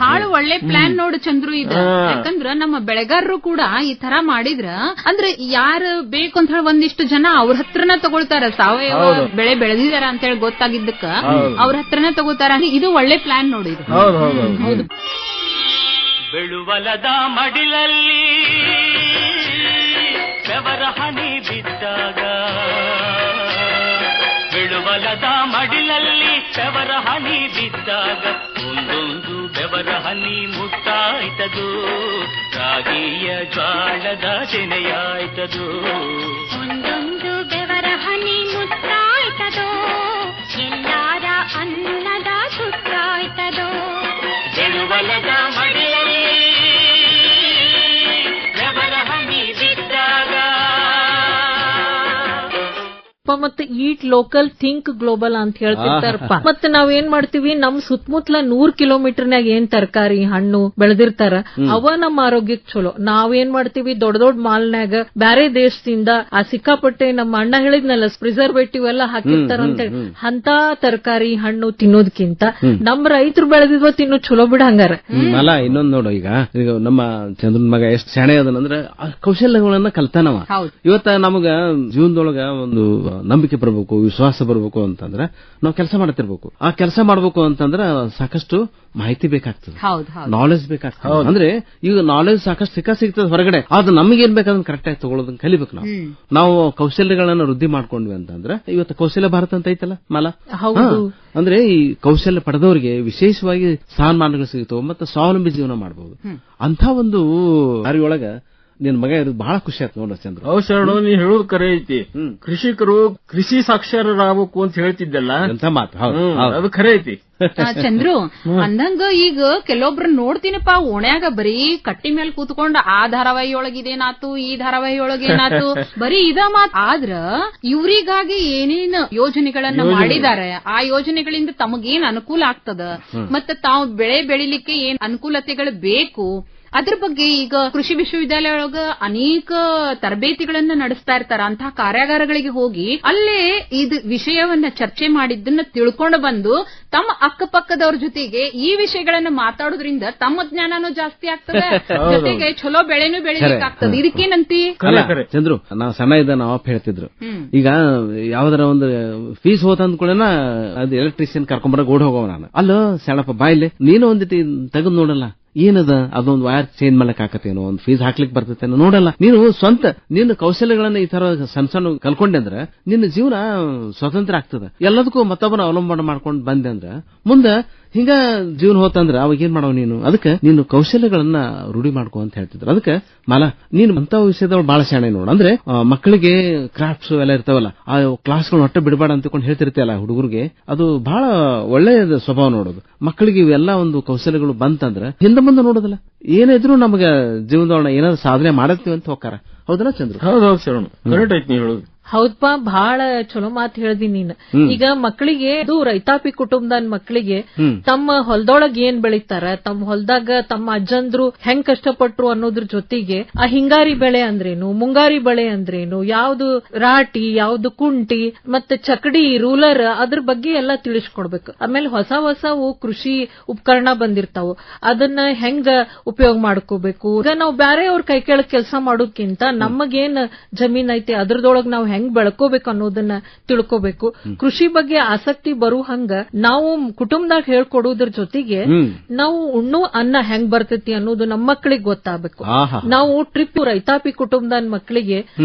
ಬಹಳ ಒಳ್ಳೆ ಪ್ಲಾನ್ ನೋಡು ಚಂದ್ರು ಇದು. ಯಾಕಂದ್ರ ನಮ್ಮ ಬೆಳೆಗಾರರು ಕೂಡ ಈ ತರ ಮಾಡಿದ್ರ ಅಂದ್ರೆ ಯಾರು ಬೇಕು ಅಂತ ಹೇಳಿ ಒಂದಿಷ್ಟು ಜನ ಅವ್ರ ಹತ್ರನ ತಗೊಳ್ತಾರ. ಸಾವಯವ ಬೆಳೆ ಬೆಳೆದಿದಾರ ಅಂತ ಹೇಳಿ ಗೊತ್ತಾಗಿದ್ದಕ್ಕ ಅವ್ರ ಹತ್ರನ ತಗೋತಾರ. ಇದು ಒಳ್ಳೆ ಪ್ಲಾನ್ ನೋಡಿ ಇದು. ಹೌದು. ಬೆಳುವಲದ ಮಡಿಲಲ್ಲಿ ಬೆವರ ಹನಿ ಬಿದ್ದಾಗ, ಬೆಳುವಲದ ಮಡಿಲಲ್ಲಿ ಬೆವರ ಹನಿ ಬಿದ್ದಾಗ, ಒಂದೊಂದು ಬೆವರ ಹನಿ ಮುಟ್ಟಾಯ್ತದು, ರಾಗಿಯ ಜ್ವಾಳದ ತೆನೆಯಾಯ್ತದು. ಒಂದೊಂದು ಬೆವರ ಹನಿ ಮುಟ್ಟಾಯ್ತದೋ, ಎಲ್ಲಾರ ಅನ್ನದ ಸುತ್ತಾಯ್ತದೋ. ಬೆಳುವಲದ ಮಡಿಲಲ್ಲಿ ಬೆವರ ಹನಿ ಮತ್ತೆ ಈಟ್ ಲೋಕಲ್ ಥಿಂಕ್ ಗ್ಲೋಬಲ್ ಅಂತ ಹೇಳ್ತಿರ್ತಾರಪ್ಪ. ಮತ್ತೆ ನಾವ್ ಏನ್ ಮಾಡ್ತೀವಿ, ನಮ್ ಸುತ್ತಮುತ್ತಲ 100 ಕಿಲೋಮೀಟರ್ನಾಗ ಏನ್ ತರಕಾರಿ ಹಣ್ಣು ಬೆಳೆದಿರ್ತಾರ ಅವ ನಮ್ಮ ಆರೋಗ್ಯಕ್ಕೆ ಚಲೋ. ನಾವೇನ್ ಮಾಡ್ತೀವಿ, ದೊಡ್ಡ ದೊಡ್ಡ ಮಾಲ್ನಾಗ ಬ್ಯಾರೆ ದೇಶದಿಂದ ಆ ಸಿಕ್ಕಾಪಟ್ಟೆ ನಮ್ಮ ಅಣ್ಣ ಹೇಳಿದ್ನಲ್ಲ ಪ್ರಿಸರ್ವೇಟಿವ್ ಎಲ್ಲ ಹಾಕಿರ್ತಾರ ಅಂತೇಳಿ ಅಂತ ತರಕಾರಿ ಹಣ್ಣು ತಿನ್ನೋದಕ್ಕಿಂತ ನಮ್ ರೈತರು ಬೆಳೆದಿದ್ವ ತಿನ್ನೋ ಚಲೋ ಬಿಡ ಹಂಗಾರ. ಅಲ್ಲ ಇನ್ನೊಂದ್ ನೋಡು, ಈಗ ನಮ್ಮ ಚಂದ್ರನ್ ಮಗ ಎಷ್ಟ್ ಶಾಣೆ ಅದನಂದ್ರ ಕೌಶಲ್ಯಗಳನ್ನ ಕಲ್ತಾನವ. ಇವತ್ತ ನಮಗ ಜೀವನದೊಳಗ ಒಂದು ನಂಬಿಕೆ ಬರ್ಬೇಕು, ವಿಶ್ವಾಸ ಬರ್ಬೇಕು ಅಂತಂದ್ರ ನಾವು ಕೆಲಸ ಮಾಡ್ತಿರ್ಬೇಕು. ಆ ಕೆಲಸ ಮಾಡ್ಬೇಕು ಅಂತಂದ್ರ ಸಾಕಷ್ಟು ಮಾಹಿತಿ ಬೇಕಾಗ್ತದೆ, ನಾಲೆಜ್ ಬೇಕಾಗ್ತದೆ. ಅಂದ್ರೆ ಈಗ ನಾಲೆಜ್ ಸಾಕಷ್ಟು ಸಿಗ್ತದೆ ಹೊರಗಡೆ, ಅದು ನಮಗೇನ್ ಬೇಕಾದ್ರೆ ಕರೆಕ್ಟ್ ಆಗಿ ತಗೊಳ್ಳೋದನ್ನ ಕಲಿಬೇಕು. ನಾವು ಕೌಶಲ್ಯಗಳನ್ನ ವೃದ್ಧಿ ಮಾಡ್ಕೊಂಡ್ವಿ ಅಂತಂದ್ರೆ ಇವತ್ತು ಕೌಶಲ್ಯ ಭಾರತ ಅಂತ ಐತಲ್ಲ ಮಾಲ, ಅಂದ್ರೆ ಈ ಕೌಶಲ್ಯ ಪಡೆದವರಿಗೆ ವಿಶೇಷವಾಗಿ ಸ್ಥಾನಮಾನಗಳು ಸಿಗ್ತವೆ ಮತ್ತೆ ಸ್ವಾವಲಂಬಿ ಜೀವನ ಮಾಡಬಹುದು. ಅಂತ ಒಂದು ದಾರಿಯೊಳಗ ನಿನ್ ಮಗ ಇರೋದು ಬಹಳ ಖುಷಿ ಆಯ್ತು ನೋಡ ಚಂದ್ರ. ಶರಣ, ನೀ ಹೇಳೋದು ಕರೆ ಐತಿ. ಕೃಷಿಕರು ಕೃಷಿ ಸಾಕ್ಷರರಾಗಬೇಕು ಅಂತ ಹೇಳ್ತಿದ್ದಲ್ಲ, ಎಂತ ಮಾತು, ಅದು ಖರೆ ಐತಿ ಚಂದ್ರು. ಅಂದಂಗ ಈಗ ಕೆಲವೊಬ್ರು ನೋಡ್ತೀನಪ್ಪ, ಓಣ್ಯಾಗ ಬರೀ ಕಟ್ಟಿ ಮೇಲೆ ಕೂತ್ಕೊಂಡ್ ಆ ಧಾರಾವಾಹಿ ಒಳಗಿದೇನಾತು, ಈ ಧಾರಾವಾಹಿ ಒಳಗೇನಾತು, ಬರೀ ಇದ ಮಾತ್. ಆದ್ರ ಇವ್ರಿಗಾಗಿ ಏನೇನ್ ಯೋಜನೆಗಳನ್ನ ಮಾಡಿದ್ದಾರೆ, ಆ ಯೋಜನೆಗಳಿಂದ ತಮಗೇನ್ ಅನುಕೂಲ ಆಗ್ತದ, ಮತ್ತೆ ತಾವು ಬೆಳೆ ಬೆಳಿಲಿಕ್ಕೆ ಏನ್ ಅನುಕೂಲತೆಗಳು ಬೇಕು, ಅದ್ರ ಬಗ್ಗೆ ಈಗ ಕೃಷಿ ವಿಶ್ವವಿದ್ಯಾಲಯ ಒಳಗ ಅನೇಕ ತರಬೇತಿಗಳನ್ನ ನಡೆಸ್ತಾ ಇರ್ತಾರ. ಅಂತಹ ಕಾರ್ಯಾಗಾರಗಳಿಗೆ ಹೋಗಿ ಅಲ್ಲೇ ಇದು ವಿಷಯವನ್ನ ಚರ್ಚೆ ಮಾಡಿದ್ದನ್ನ ತಿಳ್ಕೊಂಡು ಬಂದು ತಮ್ಮ ಅಕ್ಕಪಕ್ಕದವ್ರ ಜೊತೆಗೆ ಈ ವಿಷಯಗಳನ್ನ ಮಾತಾಡೋದ್ರಿಂದ ತಮ್ಮ ಜ್ಞಾನನೂ ಜಾಸ್ತಿ ಆಗ್ತದೆ, ಜೊತೆಗೆ ಚಲೋ ಬೆಳೆನೂ ಬೆಳಿಲಿಕ್ಕಾಗ್ತದೆ. ಇದಕ್ಕೇನಂತಿ ಚಂದ್ರು? ನಾವು ಸಣ್ಣ ಇದ್ದ ನಾವು ಅಪ್ಪ ಹೇಳ್ತಿದ್ರು, ಈಗ ಯಾವ್ದಾರ ಒಂದು ಫೀಸ್ ಹೋತ ಅಂದ್ಕೊಳ್ಳೇನ ಅದು ಎಲೆಕ್ಟ್ರಿಷಿಯನ್ ಕರ್ಕೊಂಬರ ಓಡ್ ಹೋಗವ. ನಾನು ಅಲ್ಲ ಸಣ್ಣಪ್ಪ ಬಾಯ್ಲೆ ನೀನು ಒಂದಿಟ್ಟು ತೆಗೆದು ನೋಡಲ್ಲ, ಏನದ ಅದೊಂದು ವೈರ್ ಚೇಂಜ್ ಮಾಡಕ್ ಆಕತ್ತೇನೋ, ಒಂದು ಫೀಸ್ ಹಾಕ್ಲಿಕ್ಕೆ ಬರ್ತೇನೋ ನೋಡಲ್ಲ. ನೀನು ಸ್ವಂತ ನಿನ್ನ ಕೌಶಲ್ಯಗಳನ್ನ ಈ ತರ ಸಣ್ಣ ಸಣ್ಣ ಕಲ್ಕೊಂಡೆ ಅಂದ್ರೆ ನಿನ್ನ ಜೀವನ ಸ್ವತಂತ್ರ ಆಗ್ತದೆ. ಎಲ್ಲದಕ್ಕೂ ಮತ್ತೊಬ್ಬನ ಅವಲಂಬನೆ ಮಾಡ್ಕೊಂಡು ಬಂದೆ ಅಂದ್ರೆ ಮುಂದೆ ಹಿಂಗ ಜೀವನ ಹೋತಂದ್ರ ಅವಾಗ ಏನ್ ಮಾಡವ್ ನೀನು? ಅದಕ್ಕೆ ನೀನು ಕೌಶಲ್ಯಗಳನ್ನ ರೂಢಿ ಮಾಡ್ಕೊ ಅಂತ ಹೇಳ್ತಿದ್ರು. ಅದಕ್ಕೆ ಮಾಲ ನೀನು ಅಂತ ವಿಷಯದೊಳಗೆ ಬಹಳ ಶಾಣೆ ನೋಡು. ಅಂದ್ರೆ ಮಕ್ಕಳಿಗೆ ಕ್ರಾಫ್ಟ್ಸ್ ಎಲ್ಲ ಇರ್ತಾವಲ್ಲ, ಆ ಕ್ಲಾಸ್ಗಳು ಒಟ್ಟ ಬಿಡಬೇಡ ಅಂತಕೊಂಡು ಹೇಳ್ತಿರ್ತೀಯಲ್ಲ ಹುಡುಗರಿಗೆ, ಅದು ಬಹಳ ಒಳ್ಳೆಯ ಸ್ವಭಾವ ನೋಡೋದು. ಮಕ್ಕಳಿಗೆ ಇವೆಲ್ಲ ಒಂದು ಕೌಶಲ್ಯಗಳು ಬಂತಂದ್ರೆ ಹಿಂದೆ ಮುಂದೆ ನೋಡೋದಿಲ್ಲ, ಏನಿದ್ರು ನಮಗೆ ಜೀವನದೊಳಗೆ ಏನಾದ್ರು ಸಾಧನೆ ಮಾಡತ್ತೀವಿ ಅಂತ ಹೋಗ್ತಾರ. ಹೌದಲ್ಲ ಚಂದ್ರ? ಹೌದೌದು ಶರಣ, ಕರೆಕ್ಟ್ ಐತಿ ನೀ ಹೇಳೋದು. ಹೌದಪ್ಪ, ಬಹಳ ಚಲೋ ಮಾತು ಹೇಳ್ದಿ ನೀನ್. ಈಗ ಮಕ್ಕಳಿಗೆ ಇದು ರೈತಾಪಿ ಕುಟುಂಬದ ಮಕ್ಕಳಿಗೆ ತಮ್ಮ ಹೊಲದೊಳಗ್ ಏನ್ ಬೆಳಿತಾರ, ತಮ್ಮ ಹೊಲದಾಗ ತಮ್ಮ ಅಜ್ಜಂದ್ರು ಹೆಂಗ್ ಕಷ್ಟಪಟ್ರು ಅನ್ನೋದ್ರ ಜೊತೆಗೆ ಆ ಹಿಂಗಾರಿ ಬೆಳೆ ಅಂದ್ರೇನು, ಮುಂಗಾರಿ ಬೆಳೆ ಅಂದ್ರೇನು, ಯಾವ್ದು ರಾಟಿ, ಯಾವ್ದು ಕುಂಟಿ, ಮತ್ತೆ ಚಕಡಿ, ರೂಲರ್, ಅದ್ರ ಬಗ್ಗೆ ಎಲ್ಲ ತಿಳಿಸ್ಕೊಡ್ಬೇಕು. ಆಮೇಲೆ ಹೊಸ ಹೊಸವು ಕೃಷಿ ಉಪಕರಣ ಬಂದಿರ್ತಾವು, ಅದನ್ನ ಹೆಂಗ ಉಪಯೋಗ ಮಾಡ್ಕೋಬೇಕು. ಈಗ ನಾವು ಬ್ಯಾರೆ ಅವ್ರ ಕೈ ಕೆಳಗ್ ಕೆಲಸ ಮಾಡೋದ್ಕಿಂತ ನಮಗೇನ್ ಜಮೀನ್ ಐತಿ ಅದ್ರದೊಳಗ್ ನಾವು ಹೆಂಗ್ ಬೆಳ್ಕೋಬೇಕು ಅನ್ನೋದನ್ನ ತಿಳ್ಕೋಬೇಕು. ಕೃಷಿ ಬಗ್ಗೆ ಆಸಕ್ತಿ ಬರೋ ಹಂಗ ನಾವು ಕುಟುಂಬದಾಗ ಹೇಳ್ಕೊಡೋದ್ರ ಜೊತೆಗೆ ನಾವು ಉಣ್ಣು ಅನ್ನ ಹೆಂಗ್ ಬರ್ತೈತಿ ಅನ್ನೋದು ನಮ್ಮ ಮಕ್ಕಳಿಗೆ ಗೊತ್ತಾಗಬೇಕು. ನಾವು ಟ್ರಿಪ್ ರೈತಾಪಿ ಕುಟುಂಬದ ಮಕ್ಕಳಿಗೆ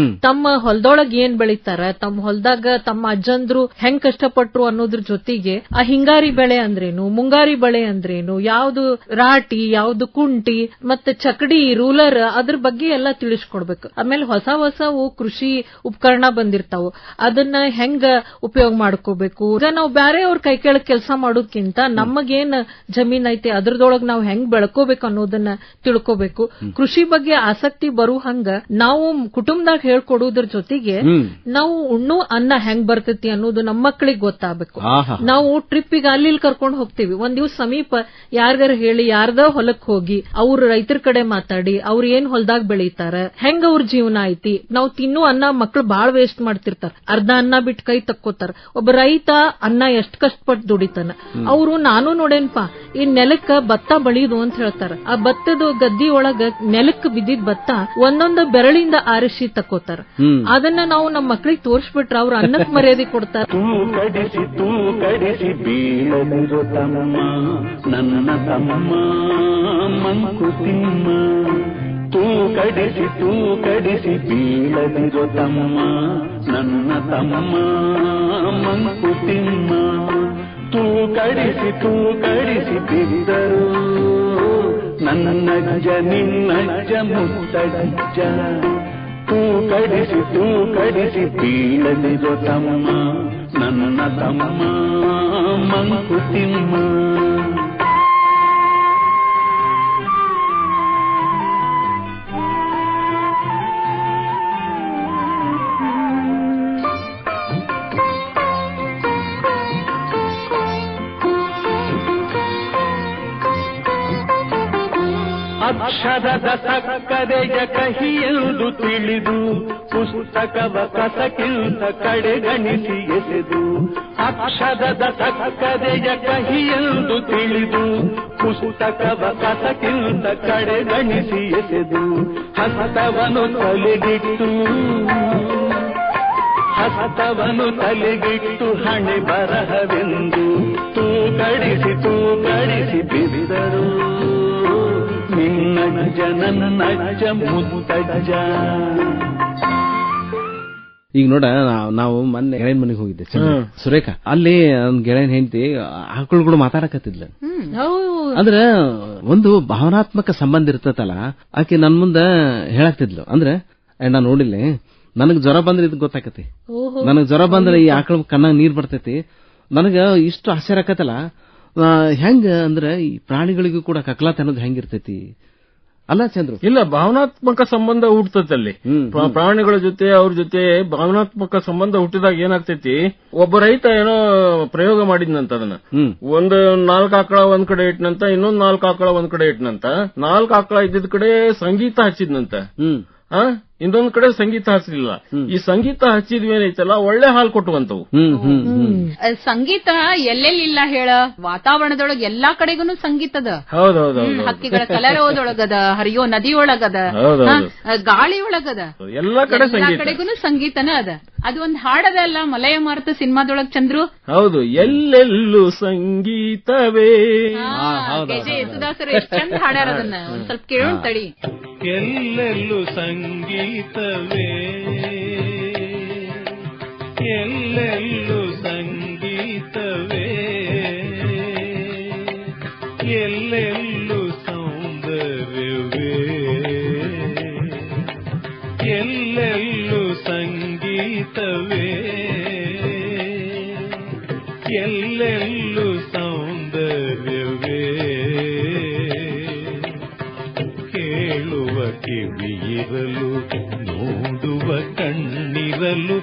ತಮ್ಮ ಹೊಲದೊಳಗ್ ಏನ್ ಬೆಳಿತಾರ, ತಮ್ಮ ಹೊಲದಾಗ ತಮ್ಮ ಅಜ್ಜಂದ್ರು ಹೆಂಗ್ ಕಷ್ಟಪಟ್ರು ಅನ್ನೋದ್ರ ಜೊತೆಗೆ ಆ ಹಿಂಗಾರಿ ಬೆಳೆ ಅಂದ್ರೇನು, ಮುಂಗಾರಿ ಬೆಳೆ ಅಂದ್ರೇನು, ಯಾವ್ದು ರಾಟಿ, ಯಾವ್ದು ಕುಂಟಿ, ಮತ್ತೆ ಚಕಡಿ, ರೂಲರ್, ಅದ್ರ ಬಗ್ಗೆ ಎಲ್ಲ ತಿಳಿಸ್ಕೊಡ್ಬೇಕು. ಆಮೇಲೆ ಹೊಸ ಹೊಸವು ಕೃಷಿ ಉಪಕರಣ ಬಂದಿರ್ತಾವು, ಅದನ್ನ ಹೆಂಗ ಉಪಯೋಗ ಮಾಡ್ಕೋಬೇಕು. ಈಗ ನಾವು ಬ್ಯಾರೆ ಅವ್ರ ಕೈ ಕೆಳಗ್ ಕೆಲಸ ಮಾಡೋದ್ಕಿಂತ ನಮಗೇನ್ ಜಮೀನ್ ಐತಿ ಅದ್ರದೊಳಗ್ ನಾವು ಹೆಂಗ್ ಬೆಳ್ಕೋಬೇಕು ಅನ್ನೋದನ್ನ ತಿಳ್ಕೋಬೇಕು. ಕೃಷಿ ಬಗ್ಗೆ ಆಸಕ್ತಿ ಬರೋ ಹಂಗ ನಾವು ಕುಟುಂಬದಾಗ ಹೇಳ್ಕೊಡೋದ್ರ ಜೊತೆಗೆ ನಾವು ಉಣ್ಣು ಅನ್ನ ಹೆಂಗ್ ಬರ್ತೈತಿ ಅನ್ನೋದು ನಮ್ಮ ಮಕ್ಕಳಿಗೆ ಗೊತ್ತಾಗಬೇಕು. ನಾವು ಟ್ರಿಪ್ಪಿಗೆ ಅಲ್ಲಿ ಕರ್ಕೊಂಡು ಹೋಗ್ತೀವಿ, ಒಂದ್ ದಿವ್ಸ ಸಮೀಪ ಯಾರ್ಗಾರ ಹೇಳಿ ಯಾರ್ದ ಹೊಲಕ್ ಹೋಗಿ ಅವ್ರ ರೈತರ ಕಡೆ ಮಾತಾಡಿ ಅವ್ರ ಏನ್ ಹೊಲದಾಗ ಬೆಳೀತಾರ, ಹೆಂಗ ಅವ್ರ ಜೀವನ ಐತಿ. ನಾವು ತಿನ್ನು ಅನ್ನ ಮಕ್ಕಳು ಬಾಳ್ ವೇಸ್ಟ್ ಮಾಡ್ತಿರ್ತಾರ, ಅರ್ಧ ಅನ್ನ ಬಿಟ್ಟು ಕೈ ತಕ್ಕೋತಾರ. ಒಬ್ಬ ರೈತ ಅನ್ನ ಎಷ್ಟ್ ಕಷ್ಟಪಟ್ಟು ದುಡಿತಾನ. ಅವರು ನಾನು ನೋಡೇನ್ಪಾ, ಈ ನೆಲಕ್ಕ ಭತ್ತ ಬಳಿದು ಅಂತ ಹೇಳ್ತಾರ. ಆ ಭತ್ತದ ಗದ್ದಿ ಒಳಗ ನೆಲಕ್ ಬಿದ್ದಿದ್ ಭತ್ತ ಒಂದೊಂದು ಬೆರಳಿಂದ ಆರಿಸಿ ತಕ್ಕೋತಾರ. ಅದನ್ನ ನಾವು ನಮ್ಮ ಮಕ್ಕಳಿಗೆ ತೋರ್ಸ್ಬಿಟ್ರ ಅವ್ರ ಅನ್ನಕ್ ಮರ್ಯಾದೆ ಕೊಡ್ತಾರ. ತೂ ಕಡಿಸಿ ಬೀಳದಿರೋ ತಮ್ಮ ನನ್ನ ತಮ್ಮ ಮಂಕುತಿಮ್ಮ, ತೂ ಕಡಿಸಿ ಬೀಳದಿರೋ ತಮ್ಮ ನನ್ನ ತಮ್ಮ ಮಂಕುತಿಮ್ಮ, ತೂ ಕಡಿಸಿ ಬಿದ್ದರು ನನ್ನಜ್ಜ ನಿನ್ನಜ್ಜ ಮುತ್ತಜ್ಜ, ತೂ ಕಡಿಸಿ ಬೀಳದಿರೋ ತಮ್ಮ ನನ್ನ ತಮ್ಮ ಮಂಕುತಿಮ್ಮ. ಅಕ್ಷರದ ಸಕ್ಕರೆಯ ಕಹಿಯೆಂದು ತಿಳಿದು ಪುಸ್ತಕವ ಕಸಕ್ಕಿಂತ ಕಡೆಗಣಿಸಿ ಎಸೆದು ಅಕ್ಷರದ ಸಕ್ಕರೆಯ ಕಹಿಯೆಂದು ತಿಳಿದು ಪುಸ್ತಕವ ಕಸಕ್ಕಿಂತ ಕಡೆಗಣಿಸಿ ಎಸೆದು ಹಸ್ತವನು ತಲೆಗಿಟ್ಟು ಹಣೆ ಬರಹವೆಂದು ತೂಗಡಿಸಿ ಬಿರಿದರು ನಿನ್ನ ಜನನಜ್ಜ ಮುತ್ತಜ್ಜ. ಈಗ ನೋಡ ನಾವು ಮೊನ್ನೆ ಗೆಳೆಯನ್ ಮನೆಗೆ ಹೋಗಿದ್ದೆ ಸುರೇಖ. ಅಲ್ಲಿ ನನ್ ಗೆಳೆಯನ್ ಹೆಂಡತಿ ಆಕಳುಗಳು ಮಾತಾಡಕತ್ತಿದ್ಲ. ಅಂದ್ರ ಒಂದು ಭಾವನಾತ್ಮಕ ಸಂಬಂಧ ಇರ್ತತಲ್ಲ, ಆಕೆ ನನ್ ಮುಂದ ಹೇಳಾಕ್ತಿದ್ಲು. ಅಂದ್ರೆ ನಾ ನೋಡಿಲ್ಲ, ನನಗ್ ಜ್ವರ ಬಂದ್ರೆ ಇದು ಗೊತ್ತಾಕತಿ, ನನಗ್ ಜ್ವರ ಬಂದ್ರೆ ಈ ಆಕಳ ಕಣ್ಣಾಗ ನೀರ್ ಬರ್ತೈತಿ. ನನಗ ಇಷ್ಟು ಆಶ್ಚರ್ಯ ಆಕತ್ತಲ್ಲ, ಹೆಂಗ ಅಂದ್ರೆ ಈ ಪ್ರಾಣಿಗಳಿಗೂ ಕೂಡ ಕಕ್ಲಾತ ಅನ್ನೋದು ಹೆಂಗಿರ್ತೈತಿ ಅಲ್ಲ ಚಂದ್ರು? ಇಲ್ಲ, ಭಾವನಾತ್ಮಕ ಸಂಬಂಧ ಹುಟ್ಟತಲ್ಲಿ ಪ್ರಾಣಿಗಳ ಜೊತೆ. ಅವ್ರ ಜೊತೆ ಭಾವನಾತ್ಮಕ ಸಂಬಂಧ ಹುಟ್ಟಿದಾಗ ಏನಾಗ್ತೈತಿ, ಒಬ್ಬ ರೈತ ಏನೋ ಪ್ರಯೋಗ ಮಾಡಿದ್ನಂತ. ಅದನ್ನ ಒಂದು 4 ಆಕಳ ಒಂದ್ ಕಡೆ ಇಟ್ನಂತ, ಇನ್ನೊಂದ್ 4 ಆಕಳ ಒಂದ್ ಕಡೆ ಇಟ್ನಂತ. 4 ಆಕಳ ಇದ್ದಿದ್ ಕಡೆ ಸಂಗೀತ ಹಚ್ಚಿದ್ನಂತ, ಇನ್ನೊಂದ್ ಕಡೆ ಸಂಗೀತ ಹಚ್ಚಲಿಲ್ಲ. ಈ ಸಂಗೀತ ಹಚ್ಚಿದ್ವೇನೈತಲ್ಲ ಒಳ್ಳೆ ಹಾಲು ಕೊಟ್ಟುವಂತವು. ಸಂಗೀತ ಎಲ್ಲೆಲ್ಲಿಲ್ಲ ಹೇಳ, ವಾತಾವರಣದೊಳಗ ಎಲ್ಲಾ ಕಡೆಗೂ ಸಂಗೀತದ. ಹೌದೌದು. ಹಕ್ಕಿಗಳ ಕಲರವದೊಳಗದ, ಹರಿಯೋ ನದಿಯೊಳಗದ, ಗಾಳಿಯೊಳಗದ, ಎಲ್ಲಾ ಕಡೆಗೂ ಸಂಗೀತನ ಅದ. ಅದು ಒಂದ್ ಹಾಡದಲ್ಲ ಮಲಯ ಮಾರುತ ಸಿನಿಮಾದೊಳಗ್ ಚಂದ್ರು. ಹೌದು, ಎಲ್ಲೆಲ್ಲೂ ಸಂಗೀತವೇ. ಯೇಸುದಾಸರು ಎಷ್ಟ್ ಚಂದ ಹಾಡ್ಯಾರ ಅದನ್ನ, ಒಂದ್ ಸ್ವಲ್ಪ ಕೇಳೋಣ ತಡಿ. ಎಲ್ಲೆಲ್ಲೂ ಸಂಗೀತವೇ, ಎಲ್ಲೆಲ್ಲೂ ಸಂಗೀತವೇ, ಎಲ್ಲೆಲ್ಲೂ ಸೌಂದರ್ಯವೇ, ಎಲ್ಲೆಲ್ಲೂ ಸಂಗೀತವೇ, ಎಲ್ಲೆಲ್ಲೂ ಸೌಂದರ್ಯವೇ. ಕೇಳುವ ಕಿವಿಯಿರಲು, ನೋಡುವ ಕಣ್ಣಿರಲು,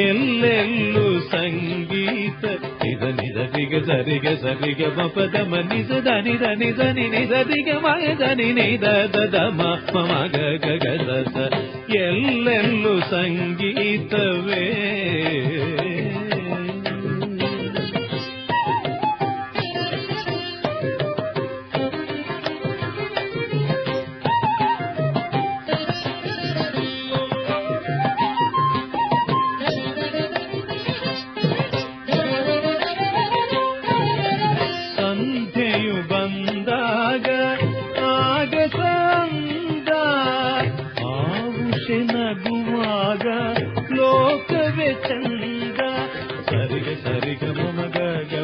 ಎಲ್ಲೆಲ್ಲೂ ಸಂಗೀತ. ನಿಧ ನಿಧ ದಿಗ ಸರಿಗ ಸರಿಗ ಮಪದ ಮನಿಸ ಧನಿ ಧನಿ ಧನಿ ನಿಧ ದಿಗ ಮಗ ಧನಿ ನಿಧ ದದ ಮಗ ಗಗ ಸ. ಎಲ್ಲೆಲ್ಲೂ ಸಂಗೀತವೇ. ಲೋಕವೇ ಚಂದ. ಸರಿಗ ಸರಿಗ ಮಮ ಗ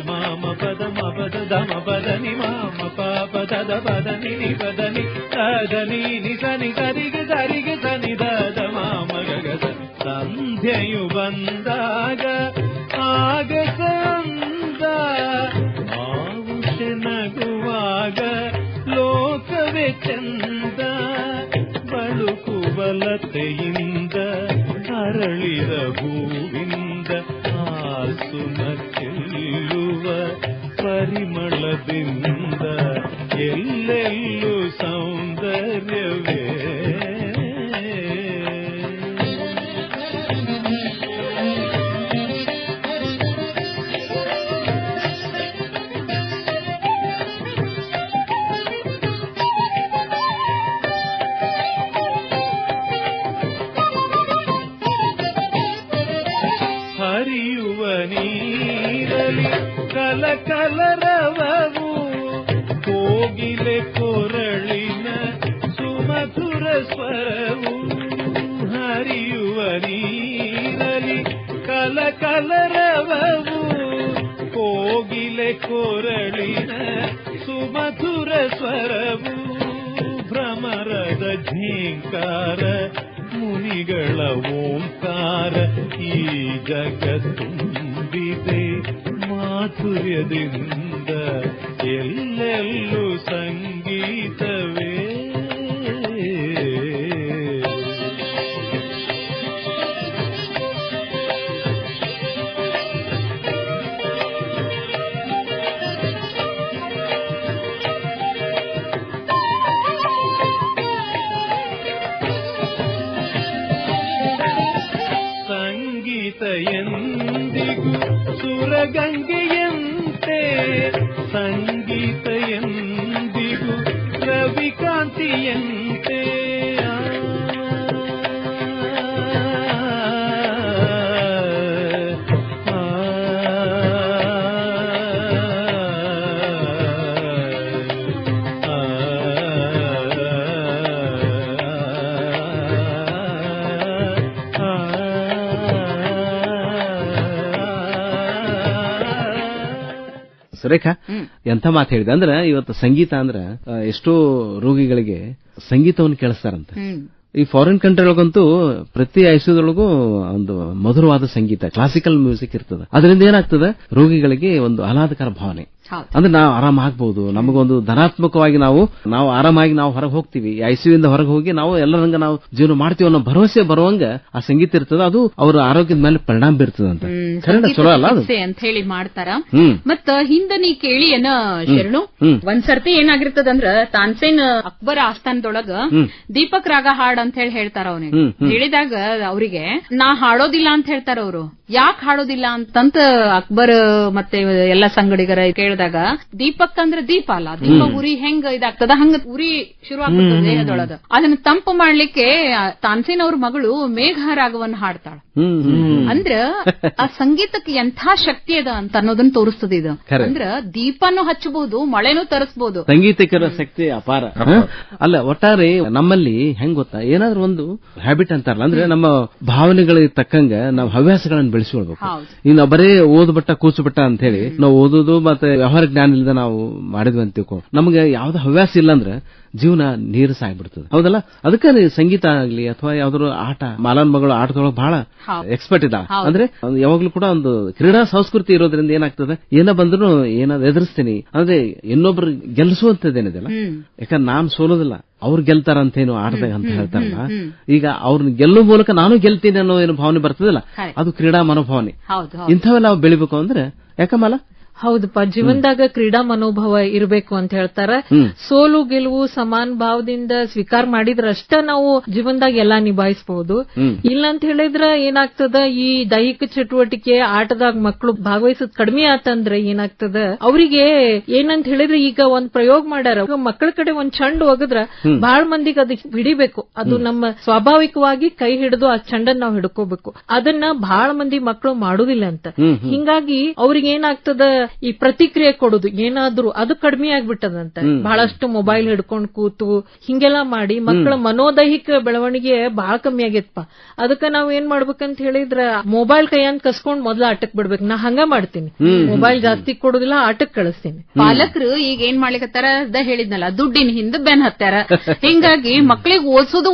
ಮಾಮ ಪದ ಮ ಪದ ಧಮ ಪದ ನಿ ಮಾಮ ಪಾಪ ದದ ಪದ ನಿ ನಿ ಪದ ನಿ ದ ನಿ ನಿ ಸನಿ ಸರಿಗ ಸನಿ ದ ಮಾಮ ಗಗ. ಸಂಧ್ಯೆಯು ಬಂದಾಗ ಆಗ ಚಂದ, ಆವುಷ ನಗುವಾಗ ಲೋಕವೇ ಚಂದ. ಬಳುಕುವಲತೆಯಿಂದ ಅರಳಿದ ಹೂವಿಂದ ಆಸುನ ಚೆಲ್ಲುವ ಪರಿಮಳದಿಂದ ಎಲ್ಲೆಲ್ಲೂ ಸೌಂದರ್ಯವೇ. ಹರಿಯುವ ನೀರಲಿ ಕಲಕಲರವವು, ಕೋಗಿಲೆ ಕೊರಳಿನ ಸುಮಧುರ ಸ್ವರವು. ಹರಿಯುವ ನೀರಲಿ ಕಲಕಲರವವು, ಕೋಗಿಲೆ ಕೊರಳಿನ ಸುಮಧುರ ಸ್ವರವು. ಭ್ರಮರದ ಝೀಂಕಾರ, ಮುನಿಗಳ ಓಂಕಾರ, ಈ ಜಗತ್ತುಂಬಿದೆ ಮಾಧುರ್ಯದಿಂದ. ಎಲ್ಲೆಲ್ಲೂ ಸಂಗೀತವೇ. ಶ್ರೀಯಂತೆ ಸುರೇಖಾ, ಎಂತ ಮಾತು ಹೇಳಿದೆ ಅಂದ್ರೆ ಇವತ್ತು ಸಂಗೀತ ಅಂದ್ರ ಎಷ್ಟೋ ರೋಗಿಗಳಿಗೆ ಸಂಗೀತವನ್ನು ಕೇಳಿಸ್ತಾರಂತೆ. ಈ ಫಾರಿನ್ ಕಂಟ್ರಿ ಒಳಗಂತೂ ಪ್ರತಿ ಐಸಿಯುದೊಳಗೂ ಒಂದು ಮಧುರವಾದ ಸಂಗೀತ, ಕ್ಲಾಸಿಕಲ್ ಮ್ಯೂಸಿಕ್ ಇರ್ತದೆ. ಅದರಿಂದ ಏನಾಗ್ತದೆ, ರೋಗಿಗಳಿಗೆ ಒಂದು ಆಹ್ಲಾದಕರ ಭಾವನೆ. ಅಂದ್ರೆ ನಾವು ಆರಾಮ ಆಗ್ಬಹುದು, ನಮಗೊಂದು ಧನಾತ್ಮಕವಾಗಿ ನಾವು ಆರಾಮಾಗಿ ನಾವು ಹೊರಗೆ ಹೋಗ್ತೀವಿ, ಐಸಿಯುಯಿಂದ ಹೊರಗೆ ಹೋಗಿ ನಾವು ಎಲ್ಲರಂಗ ನಾವು ಜೀವನ ಮಾಡ್ತೀವಿ ಅನ್ನೋ ಭರವಸೆ ಬರುವಂಗ ಆ ಸಂಗೀತ ಇರ್ತದೆ. ಅದು ಅವರ ಆರೋಗ್ಯದ ಮೇಲೆ ಪರಿಣಾಮ ಬೀರ್ತದಂತ. ಚಲೋ ಅಲ್ಲ ಅದು ಅಂತ ಹೇಳಿ ಮಾಡ್ತಾರ. ಮತ್ತ ಹಿಂದ ನೀ ಕೇಳಿ ಏನ ಶರಣು, ಒಂದ್ಸರ್ತಿ ಏನಾಗಿರ್ತದಂದ್ರ ತಾನ್ಸೇನ್ ಅಕ್ಬರ್ ಆಸ್ಥಾನದೊಳಗ ದೀಪಕ್ ರಾಗ ಹಾಡ್ ಅಂತ ಹೇಳಿ ಹೇಳ್ತಾರ. ಅವನಿಗೆ ಹೇಳಿದಾಗ ಅವ್ರಿಗೆ ನಾ ಹಾಡೋದಿಲ್ಲ ಅಂತ ಹೇಳ್ತಾರ. ಅವರು ಯಾಕೆ ಹಾಡೋದಿಲ್ಲ ಅಂತಂತ ಅಕ್ಬರ್ ಮತ್ತೆ ಎಲ್ಲ ಸಂಗಡಿಗರ ಕೇಳಿದಾಗ, ದೀಪಕ್ ಅಂದ್ರೆ ದೀಪ ಅಲ್ಲ, ದೀಪ ಉರಿ ಹೆಂಗ್ ಇದಾಗ್ತದ ಹಂಗ ಉರಿ ಶುರು ಆಗ್ತದ ದೇಹದೊಳಗ. ಅದನ್ನ ತಂಪು ಮಾಡ್ಲಿಕ್ಕೆ ತಾನ್ಸೇನ್ ಅವ್ರ ಮಗಳು ಮೇಘ ರಾಗವನ್ನ ಹಾಡ್ತಾಳ. ಅಂದ್ರ ಆ ಸಂಗೀತಕ್ಕೆ ಎಂಥ ಶಕ್ತಿ ಅದ ಅಂತ ಅನ್ನೋದನ್ನ ತೋರಿಸ್ತದ. ಇದು ಅಂದ್ರ ದೀಪನೂ ಹಚ್ಚಬಹುದು, ಮಳೆನೂ ತರಿಸಬಹುದು. ಸಂಗೀತಕರ ಶಕ್ತಿ ಅಪಾರ. ಅಲ್ಲ, ಒಟ್ಟಾರೆ ನಮ್ಮಲ್ಲಿ ಹೆಂಗ್ ಗೊತ್ತಾ, ಏನಾದ್ರೂ ಒಂದು ಹ್ಯಾಬಿಟ್ ಅಂತಾರಲ್ಲ, ಅಂದ್ರೆ ನಮ್ಮ ಭಾವನೆಗಳಿಗೆ ತಕ್ಕಂಗ ನಾವು ಹವ್ಯಾಸಗಳನ್ನ ಬೆಳೆಸ್ಕೊಳ್ಬೇಕು. ಇನ್ನು ಬರೇ ಓದ್ಬಿಟ್ಟ ಕೂಚುಬಿಟ್ಟ ಅಂತ ಹೇಳಿ ನಾವು ಓದೋದು ಮತ್ತೆ ವ್ಯವಹಾರ ಜ್ಞಾನ ಇಲ್ಲದೆ ನಾವು ಮಾಡಿದ್ವಿ ಅಂತ ತಿಳ್ಕೊ, ನಮ್ಗೆ ಯಾವ್ದು ಹವ್ಯಾಸ ಇಲ್ಲ ಅಂದ್ರೆ ಜೀವನ ನೀರಸ ಆಗ್ಬಿಡ್ತದೆ. ಹೌದಲ್ಲ? ಅದಕ್ಕೆ ಸಂಗೀತ ಆಗ್ಲಿ ಅಥವಾ ಯಾವ್ದಾದ್ರು ಆಟ, ಮಾಲನ್ ಮಗಳು ಆಟದೊಳಗೆ ಬಹಳ ಎಕ್ಸ್ಪರ್ಟ್ ಇದ್ದ. ಅಂದ್ರೆ ಯಾವಾಗ್ಲೂ ಕೂಡ ಒಂದು ಕ್ರೀಡಾ ಸಂಸ್ಕೃತಿ ಇರೋದ್ರಿಂದ ಏನಾಗ್ತದೆ, ಏನ ಬಂದ್ರು ಏನಾದ್ರು ಎದುರಿಸ್ತೀನಿ ಅಂದ್ರೆ ಇನ್ನೊಬ್ರು ಗೆಲ್ಲಿಸುವಂತದ್ದೇನಿದೆಲ್ಲ. ಯಾಕಂದ್ರೆ ನಾನ್ ಸೋಲೋದಿಲ್ಲ, ಅವ್ರು ಗೆಲ್ತಾರಂತೇನು ಆಟದಾಗ ಅಂತ ಹೇಳ್ತಾರಲ್ಲ. ಈಗ ಅವ್ರನ್ನ ಗೆಲ್ಲುವ ಮೂಲಕ ನಾನು ಗೆಲ್ತೀನಿ ಅನ್ನೋ ಏನು ಭಾವನೆ ಬರ್ತದಲ್ಲ, ಅದು ಕ್ರೀಡಾ ಮನೋಭಾವನೆ. ಇಂಥವೆಲ್ಲ ನಾವು ಬೆಳಿಬೇಕು ಅಂದ್ರೆ ಯಾಕಮ್ಮಲ್ಲ. ಹೌದಪ್ಪ, ಜೀವನದಾಗ ಕ್ರೀಡಾ ಮನೋಭಾವ ಇರಬೇಕು ಅಂತ ಹೇಳ್ತಾರ. ಸೋಲು ಗೆಲುವು ಸಮಾನ ಭಾವದಿಂದ ಸ್ವೀಕಾರ ಮಾಡಿದ್ರಷ್ಟ ನಾವು ಜೀವನದಾಗ ಎಲ್ಲಾ ನಿಭಾಯಿಸಬಹುದು. ಇಲ್ಲ ಅಂತ ಹೇಳಿದ್ರ ಏನಾಗ್ತದ, ಈ ದೈಹಿಕ ಚಟುವಟಿಕೆ ಆಟದಾಗ ಮಕ್ಕಳು ಭಾಗವಹಿಸೋದ್ ಕಡಿಮೆ ಆತಂದ್ರೆ ಏನಾಗ್ತದ, ಅವರಿಗೆ ಏನಂತ ಹೇಳಿದ್ರೆ ಈಗ ಒಂದ್ ಪ್ರಯೋಗ ಮಾಡ್ಯಾರ, ಮಕ್ಕಳ ಕಡೆ ಒಂದ್ ಚಂಡ್ ಒಗದ್ರ ಬಹಳ ಮಂದಿಗೆ ಅದ್ ಹಿಡಿಬೇಕು. ಅದು ನಮ್ಮ ಸ್ವಾಭಾವಿಕವಾಗಿ ಕೈ ಹಿಡಿದು ಆ ಚಂಡನ್ ನಾವು ಹಿಡ್ಕೋಬೇಕು. ಅದನ್ನ ಬಹಳ ಮಂದಿ ಮಕ್ಕಳು ಮಾಡುದಿಲ್ಲ ಅಂತ. ಹಿಂಗಾಗಿ ಅವ್ರಿಗೆ ಏನಾಗ್ತದ, ಈ ಪ್ರತಿಕ್ರಿಯೆ ಕೊಡುದು ಏನಾದ್ರೂ ಅದು ಕಡಿಮೆ ಆಗ್ಬಿಟ್ಟದಂತೆ. ಬಹಳಷ್ಟು ಮೊಬೈಲ್ ಹಿಡ್ಕೊಂಡ್ ಕೂತು ಹಿಂಗೆಲ್ಲಾ ಮಾಡಿ ಮಕ್ಕಳ ಮನೋದೈಹಿಕ ಬೆಳವಣಿಗೆ ಬಹಳ ಕಮ್ಮಿ ಆಗೈತಪ್ಪ. ಅದಕ್ಕ ನಾವ್ ಏನ್ ಮಾಡ್ಬೇಕಂತ ಹೇಳಿದ್ರ, ಮೊಬೈಲ್ ಕೈಯಂತ ಕಸ್ಕೊಂಡ್ ಮೊದ್ಲ ಆಟಕ್ ಬಿಡ್ಬೇಕು. ನಾ ಹಂಗ ಮಾಡ್ತೀನಿ, ಮೊಬೈಲ್ ಜಾಸ್ತಿ ಕೊಡುದಿಲ್ಲ, ಆಟಕ್ ಕಳಿಸ್ತೀನಿ. ಪಾಲಕರು ಈಗ ಏನ್ ಮಾಡ್ಲಿಕತ್ತಾರ ಹೇಳಿದ್ನಲ್ಲ, ದುಡ್ಡಿನ ಹಿಂದ ಬೆನ್ ಹತ್ತಾರ. ಹಿಂಗಾಗಿ ಮಕ್ಕಳಿಗೆ ಓದಿಸೋದು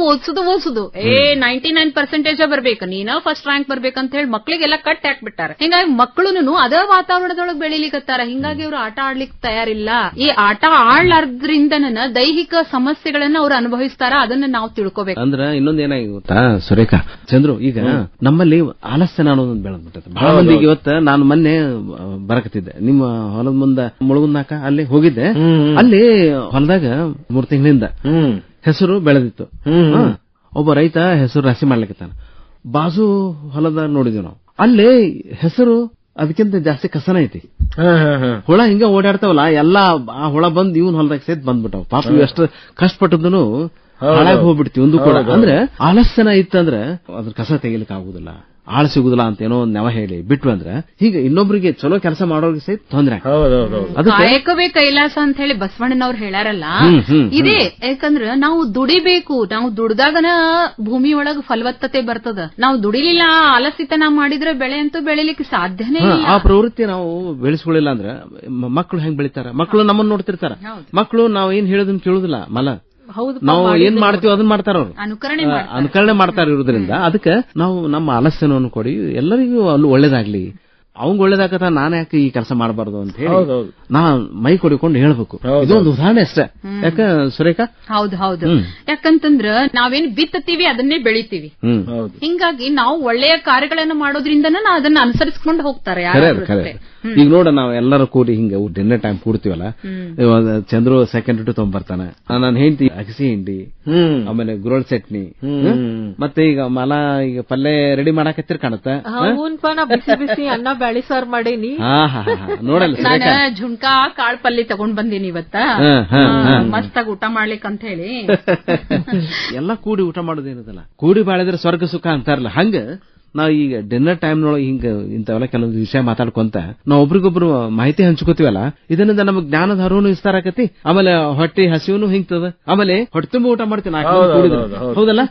99% ಬರ್ಬೇಕು, ನೀನ ಫಸ್ಟ್ ರ್ಯಾಂಕ್ ಬರ್ಬೇಕಂತ ಹೇಳಿ ಮಕ್ಕಳಿಗೆಲ್ಲ ಕಟ್ ಹಾಕ್ಬಿಟ್ಟಾರ. ಹಿಂಗಾಗಿ ಮಕ್ಕಳು ಅದ ವಾತಾವರಣದೊಳಗೆ ಬೆಳಿಲಿಕತ್ತಾರ. ಹಿಂಗಾಗಿ ಅವ್ರು ಆಟ ಆಡ್ಲಿಕ್ಕೆ ತಯಾರಿಲ್ಲ. ಈ ಆಟ ಆಡ್ಲಾರ್ದ್ರಿಂದ ದೈಹಿಕ ಸಮಸ್ಯೆಗಳನ್ನ ಅವ್ರು ಅನುಭವಿಸ್ತಾರ. ಅದನ್ನ ನಾವು ತಿಳ್ಕೊಬೇಕು. ಅಂದ್ರೆ ಇನ್ನೊಂದ್ ಏನಾಗಿ ಗೊತ್ತಾ ಸುರೇಖಾ, ಚಂದ್ರು, ಈಗ ನಮ್ಮಲ್ಲಿ ಆಲಸ್ಯನ ಅನ್ನೋದೊಂದು ಬೆಳೆದ್ಬಿಟ್ಟೆ ಬಹಳ ಮಂದಿಗೆ. ಇವತ್ತ ನಾನು ಮೊನ್ನೆ ಬರಕತ್ತಿದ್ದೆ, ನಿಮ್ಮ ಹೊಲದ ಮುಂದ ಮುಳುಗುಂದಾಕ ಅಲ್ಲಿ ಹೋಗಿದ್ದೆ. ಅಲ್ಲಿ ಹೊಲದಾಗ 3 ತಿಂಗಳಿಂದ ಹೆಸರು ಬೆಳೆದಿತ್ತು. ಒಬ್ಬ ರೈತ ಹೆಸರು ರಾಶಿ ಮಾಡ್ಲಿಕ್ಕತ್ತಾನ. ಬಾಜು ಹೊಲದ ನೋಡಿದ್ವಿ ನಾವು, ಅಲ್ಲಿ ಹೆಸರು ಅದಕ್ಕಿಂತ ಜಾಸ್ತಿ ಕಸನ ಐತಿ. ಹುಳ ಹಿಂಗ ಓಡಾಡ್ತಾವಲ್ಲ, ಎಲ್ಲಾ ಆ ಹುಳ ಬಂದ್ ಇವನ್ ಹೊಲದಾಗ ಸೇತ್ ಬಂದ್ಬಿಟ್ಟಾವ. ಪಾಪ ಎಷ್ಟು ಕಷ್ಟಪಟ್ಟದನು ಹಾಳಾಗಿ ಹೋಗ್ಬಿಡ್ತೀವಿ ಒಂದು ಕೂಡ. ಅಂದ್ರೆ ಆಲಸ್ಯನ ಇತ್ತಂದ್ರೆ ಅದ್ರ ಕಸ ತೆಗಿಲಿಕ್ಕೆ ಆಗುದಿಲ್ಲ, ಆಳ್ ಸಿಗುದಿಲ್ಲ ಅಂತ ಏನೋ ಒಂದ್ ನೆವ ಹೇಳಿ ಬಿಟ್ವಿ ಅಂದ್ರೆ ಹೀಗೆ ಇನ್ನೊಬ್ರಿಗೆ ಚಲೋ ಕೆಲಸ ಮಾಡೋರಿಗೆ ಸಹಿತ ತೊಂದ್ರೆ. ಕಾಯಕವೇ ಕೈಲಾಸ ಅಂತ ಹೇಳಿ ಬಸವಣ್ಣನವ್ರು ಹೇಳಾರಲ್ಲ, ಇದೇ. ಯಾಕಂದ್ರ ನಾವು ದುಡಿಬೇಕು, ನಾವು ದುಡ್ದಾಗನ ಭೂಮಿ ಒಳಗ ಫಲವತ್ತತೆ ಬರ್ತದ. ನಾವು ದುಡಿಲಿಲ್ಲ, ಆಲಸ್ಯತನ ಮಾಡಿದ್ರೆ ಬೆಳೆ ಅಂತೂ ಬೆಳಿಲಿಕ್ಕೆ ಸಾಧ್ಯನೇ ಇಲ್ಲ. ಆ ಪ್ರವೃತ್ತಿ ನಾವು ಬೆಳೆಸ್ಕೊಳ್ಳಿಲ್ಲ ಅಂದ್ರೆ ಮಕ್ಕಳು ಹೆಂಗ್ ಬೆಳಿತಾರ? ಮಕ್ಕಳು ನಮ್ಮನ್ನ ನೋಡ್ತಿರ್ತಾರ. ಮಕ್ಕಳು ನಾವು ಏನ್ ಹೇಳೋದನ್ನ ಕೇಳುದಿಲ್ಲ, ನಾವು ಏನ್ ಮಾಡ್ತೀವಿ ಅದನ್ನ ಮಾಡ್ತಾರ ಅವ್ರು, ಅನುಕರಣೆ ಮಾಡ್ತಾರ. ಇರೋದ್ರಿಂದ ಅದಕ್ಕೆ ನಾವು ನಮ್ಮ ಆಲಸ್ಯನವನ್ನು ಕೊಡಿ, ಎಲ್ಲರಿಗೂ ಅಲ್ಲಿ ಒಳ್ಳೇದಾಗ್ಲಿ, ಅವಂಗ ಒಳ್ಳೇದಾಗತ್ತ, ನಾನು ಯಾಕೆ ಈ ಕೆಲಸ ಮಾಡಬಾರ್ದು ಅಂತ ಹೇಳಿ ನಾ ಮೈ ಕೊಡಿಕೊಂಡು ಹೇಳ್ಬೇಕು. ಇದೊಂದು ಉದಾಹರಣೆ ಅಷ್ಟೇ. ಯಾಕ ಸುರೇಖಾ? ಹೌದು. ಯಾಕಂತಂದ್ರ ನಾವೇನ್ ಬಿತ್ತತೀವಿ ಅದನ್ನೇ ಬೆಳಿತೀವಿ. ಹಿಂಗಾಗಿ ನಾವು ಒಳ್ಳೆಯ ಕಾರ್ಯಗಳನ್ನ ಮಾಡೋದ್ರಿಂದನ ಅದನ್ನ ಅನುಸರಿಸಿಕೊಂಡು ಹೋಗ್ತಾರೆ ಯಾರು. ಈಗ ನೋಡ ನಾವ್ ಎಲ್ಲರೂ ಕೂಡಿ ಹಿಂಗ ಡಿನ್ನರ್ ಟೈಮ್ ಕೂಡ್ತೀವಲ್ಲ, ಚಂದ್ರು ಸೆಕೆಂಡ್ ಇಟ್ಟು ತೊಗೊಂಬರ್ತಾನ, ನಾನು ಹೆಂಡತಿ ಅಗಸಿ ಹಿಂಡಿ, ಆಮೇಲೆ ಗುರೋಳ್ ಚಟ್ನಿ, ಮತ್ತೆ ಈಗ ಮಲ ಈಗ ಪಲ್ಯ ರೆಡಿ ಮಾಡಾಕತ್ತಿರ್ ಕಾಣತ್ತ. ಬಿಸಿ ಬಿಸಿ ಅನ್ನ ಬ್ಯಾಳಿ ಸಾರ್ ಮಾಡೇನಿ. ನೋಡಲ್ಲ ನಾನು ಝುಣ್ಕಾ ಕಾಳ್ ಪಲ್ಯ ತಗೊಂಡ್ ಬಂದೀನಿ ಇವತ್ತ, ಮಸ್ತಾಗಿ ಊಟ ಮಾಡ್ಲಿಕ್ಕೆ ಅಂತ ಹೇಳಿ. ಎಲ್ಲ ಕೂಡಿ ಊಟ ಮಾಡೋದೇನದಲ್ಲ, ಕೂಡಿ ಬಾಳಿದ್ರೆ ಸ್ವರ್ಗ ಸುಖ ಅಂತಾರಲ್ಲ, ಹಂಗ ನಾವ್ ಈಗ ಡಿನ್ನರ್ ಟೈಮ್ ನೊಳಗೆ ಹಿಂಗ ಇಂಥವೆಲ್ಲ ಕೆಲವೊಂದು ವಿಷಯ ಮಾತಾಡ್ಕೊಂತ ನಾವ್ ಒಬ್ರಿಗೊಬ್ರು ಮಾಹಿತಿ ಹಂಚ್ಕೋತೀವಲ್ಲ, ಇದರಿಂದ ನಮಗ್ ಜ್ಞಾನದ ಹರಿವು ವಿಸ್ತಾರ ಆಕತಿ, ಆಮೇಲೆ ಹೊಟ್ಟೆ ಹಸಿವನು ಹಿಂಗ್ತದ, ಆಮೇಲೆ ಹೊಟ್ಟೆ ತುಂಬ ಊಟ ಮಾಡ್ತೀವಿ. ಹೌದಲ್ಲ?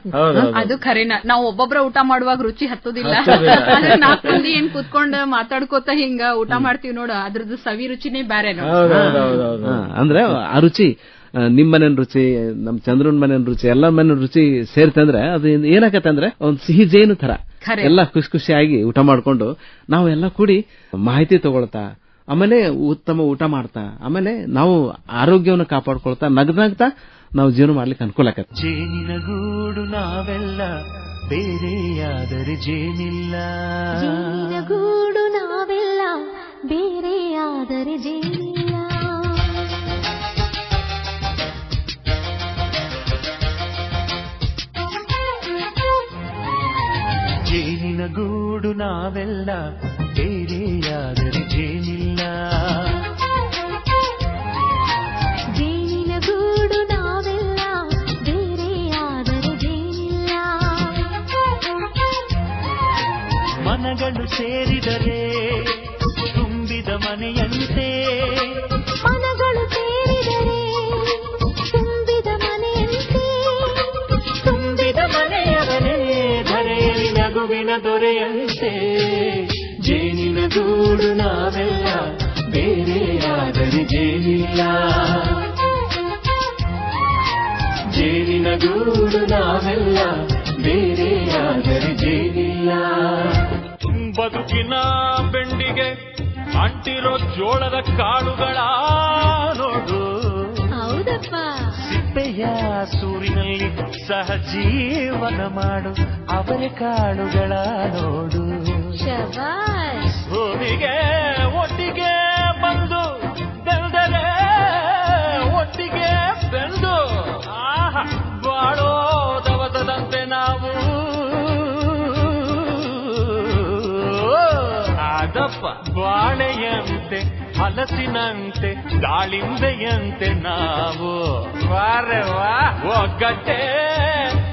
ಅದು ಖರೇನ. ನಾವು ಒಬ್ಬೊಬ್ರ ಊಟ ಮಾಡುವಾಗ ರುಚಿ ಹತ್ತೋದಿಲ್ಲ, ನಾಲ್ಕು ಮಂದಿ ಏನ್ ಕೂತ್ಕೊಂಡ್ ಮಾತಾಡ್ಕೋತ ಹಿಂಗ ಊಟ ಮಾಡ್ತೀವಿ ನೋಡ, ಅದ್ರದ್ದು ಸವಿ ರುಚಿನೇ ಬ್ಯಾರೆ. ಅಂದ್ರೆ ಆ ರುಚಿ ನಿಮ್ ಮನೇನ್ ರುಚಿ, ನಮ್ ಚಂದ್ರನ್ ಮನೇನ್ ರುಚಿ, ಎಲ್ಲ ಮನೇನ್ ರುಚಿ ಸೇರ್ತಂದ್ರೆ ಅದು ಏನಾಗತ್ತೆ ಅಂದ್ರೆ ಒಂದ್ ಸಿಹಿ ಜೇನು ತರ ಎಲ್ಲ ಖುಷಿ ಖುಷಿಯಾಗಿ ಊಟ ಮಾಡ್ಕೊಂಡು ನಾವು ಎಲ್ಲ ಕೂಡಿ ಮಾಹಿತಿ ತಗೊಳ್ತಾ, ಆಮೇಲೆ ಉತ್ತಮ ಊಟ ಮಾಡ್ತಾ, ಆಮೇಲೆ ನಾವು ಆರೋಗ್ಯವನ್ನು ಕಾಪಾಡ್ಕೊಳ್ತಾ ನಗ್ನಗ್ತಾ ನಾವು ಜೀವನ ಮಾಡ್ಲಿಕ್ಕೆ ಅನುಕೂಲ ಆಗತ್ತೆ. ಜೇನಿನ ಗೂಡು ನಾವೆಲ್ಲ ಬೇರೆಯಾದರೆ ಜೇನಿಲ್ಲ, ಜೇನಿನ ಗೂಡು ನಾವೆಲ್ಲ ಬೇರೆಯಾದರೆ ಜೇನಿಲ್ಲ. ಜೇನಿನ ಗೂಡು ನಾವೆಲ್ಲ ಬೇರೆಯಾದರೆ ಜೇನಿಲ್ಲ, ಜೇನಿನ ಗೂಡು ನಾವೆಲ್ಲ ಬೇರೆಯಾದರೆ ಜೇನಿಲ್ಲ. ಮನಗಳು ಸೇರಿದರೆ ತುಂಬಿದ ಮನೆಯಂತೆ, ಮನಗಳು ಸೇರಿದರೆ ತುಂಬಿದ ಮನೆಯಂತೆ, ತುಂಬಿದ ಮನೆಯವನೇ ಧರೆಯಲ್ಲಿ ನಗುವಿನ ದೊರೆಯಂತೆ. ಜೇನಿನ ಗೂಡು ನಾವೆಲ್ಲ ಬೇರೆಯಾದರೆ ಜೇನಿಲ್ಲ, ಜೇನಿನ ಗೂಡು ನಾವೆಲ್ಲ ಬೇರೆಯಾದರೆ ಜೇನಿಲ್ಲ. ಬದುಕಿನ ಬೆಂಡಿಗೆ ಅಂಟಿರೋ ಜೋಳದ ಕಾಳುಗಳ ನೋಡು, ಹೌದಪ್ಪ, ಸಿಪ್ಪೆಯ ಸೂರಿನಲ್ಲಿ ಸಹಜೀವನ ಮಾಡು ಅವರ ಕಾಳುಗಳ ನೋಡು. ಶಬಾಷ್. ಭೂಮಿಗೆ ಒಟ್ಟಿಗೆ ಬಂದು ಬೆಳೆದರೆ ಒಟ್ಟಿಗೆ ಬೆಂದು ಬಾಳೋ ದವಸದಂತೆ ನಾವು ಅದಪ್ಪ ಬಾಳೆಯಂತೆ ಹಲಸಿನಂತೆ ದಾಳಿಂಬೆಯಂತೆ ನಾವು ವಾರೆ ವಾ ಒಗ್ಗಟ್ಟೆ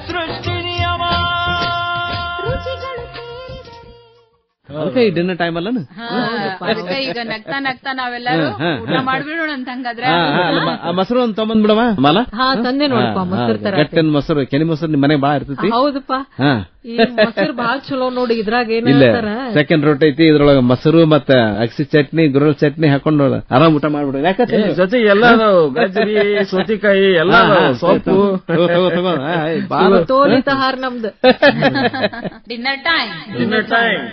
ಸೃಷ್ಟಿ ನಿಯಮ. ಅದಕ್ಕೆ ಈ ಡಿನ್ನರ್ ಟೈಮ್ ಅಲ್ಲ ಅದಕ್ಕೆ ಈಗ ನಗ್ತಾ ನಗ್ತಾ ನಾವೆಲ್ಲರೂ ಊಟ ಮಾಡ್ಬಿಡೋಣ ಅಂತ. ಹಂಗಾದ್ರೆ ಮೊಸರು ಒಂದು ತೊಗೊಂಬಂದ್ಬಿಡವ ಮಾಲ. ತಂದೆ ನೋಡಪ್ಪ ಮೊಸರು ತರ ಗಟ್ಟಿನ ಮೊಸರು, ಕೆನಿ ಮೊಸರು ನಿಮ್ ಮನೆಗೆ ಬಾಳ ಇರ್ತೈತಿ. ಹೌದಪ್ಪ, ಈ ಮೊಸರು ಬಾಳ ಚಲೋ ನೋಡಿ. ಇದ್ರಾಗ ಇಲ್ಲ ಸೆಕೆಂಡ್ ರೋಟ್ ಐತಿ, ಇದ್ರೊಳಗ ಮೊಸರು ಮತ್ತ ಅಗಸಿ ಚಟ್ನಿ ಗುರಳ್ ಚಟ್ನಿ ಹಾಕೊಂಡು ಆರಾಮ್ ಊಟ ಮಾಡ್ಬಿಡು. ಯಾಕಂದ್ರೆ ಜೊತೆ ಎಲ್ಲ ಗಜ್ಜರಿ ಸೌತಿಕಾಯಿ ಎಲ್ಲ ಸೊಪ್ಪು ತೋಲಿತ ಹಾರ ನಮ್ದು. Dinner time, dinner time.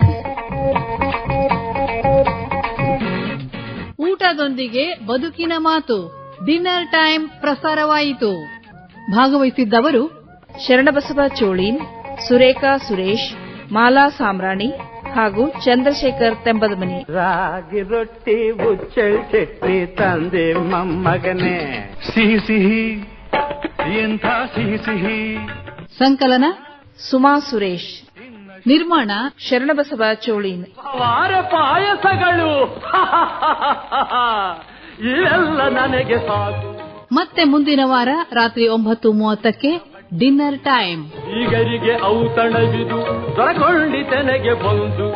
ಊಟದೊಂದಿಗೆ ಬದುಕಿನ ಮಾತು ಡಿನ್ನರ್ ಟೈಮ್ ಪ್ರಸಾರವಾಯಿತು. ಭಾಗವಹಿಸಿದ್ದವರು ಶರಣಬಸವ ಚೋಳೀನ್, ಸುರೇಖಾ ಸುರೇಶ್, ಮಾಲಾ ಸಾಮ್ರಾಣಿ ಹಾಗೂ ಚಂದ್ರಶೇಖರ್ ತೆಂಬದಮನಿ. ರಾಗಿ ರೊಟ್ಟಿ ಉಚ್ಚಳ್ ಚಟ್ನಿ ತಂದೆ ಮೊಮ್ಮಗನೇ, ಸಿಹಿ ಸಿಹಿ ಎಂಥ ಸಿಹಿ ಸಿಹಿ. ಸಂಕಲನ ಸುಮಾ ಸುರೇಶ್, ನಿರ್ಮಾಣ ಶರಣಬಸವ ಚೋಳೀನ್. ವಾರ ಪಾಯಸಗಳು ಇವೆಲ್ಲ ನನಗೆ ಸಾಕು. ಮತ್ತೆ ಮುಂದಿನ ವಾರ ರಾತ್ರಿ 9:30ಕ್ಕೆ ಡಿನ್ನರ್ ಟೈಮ್. ಈಗರಿಗೆ ಔತಣವಿದು ದೊರಕೊಂಡಿತೆನಗೆ ಬಂದು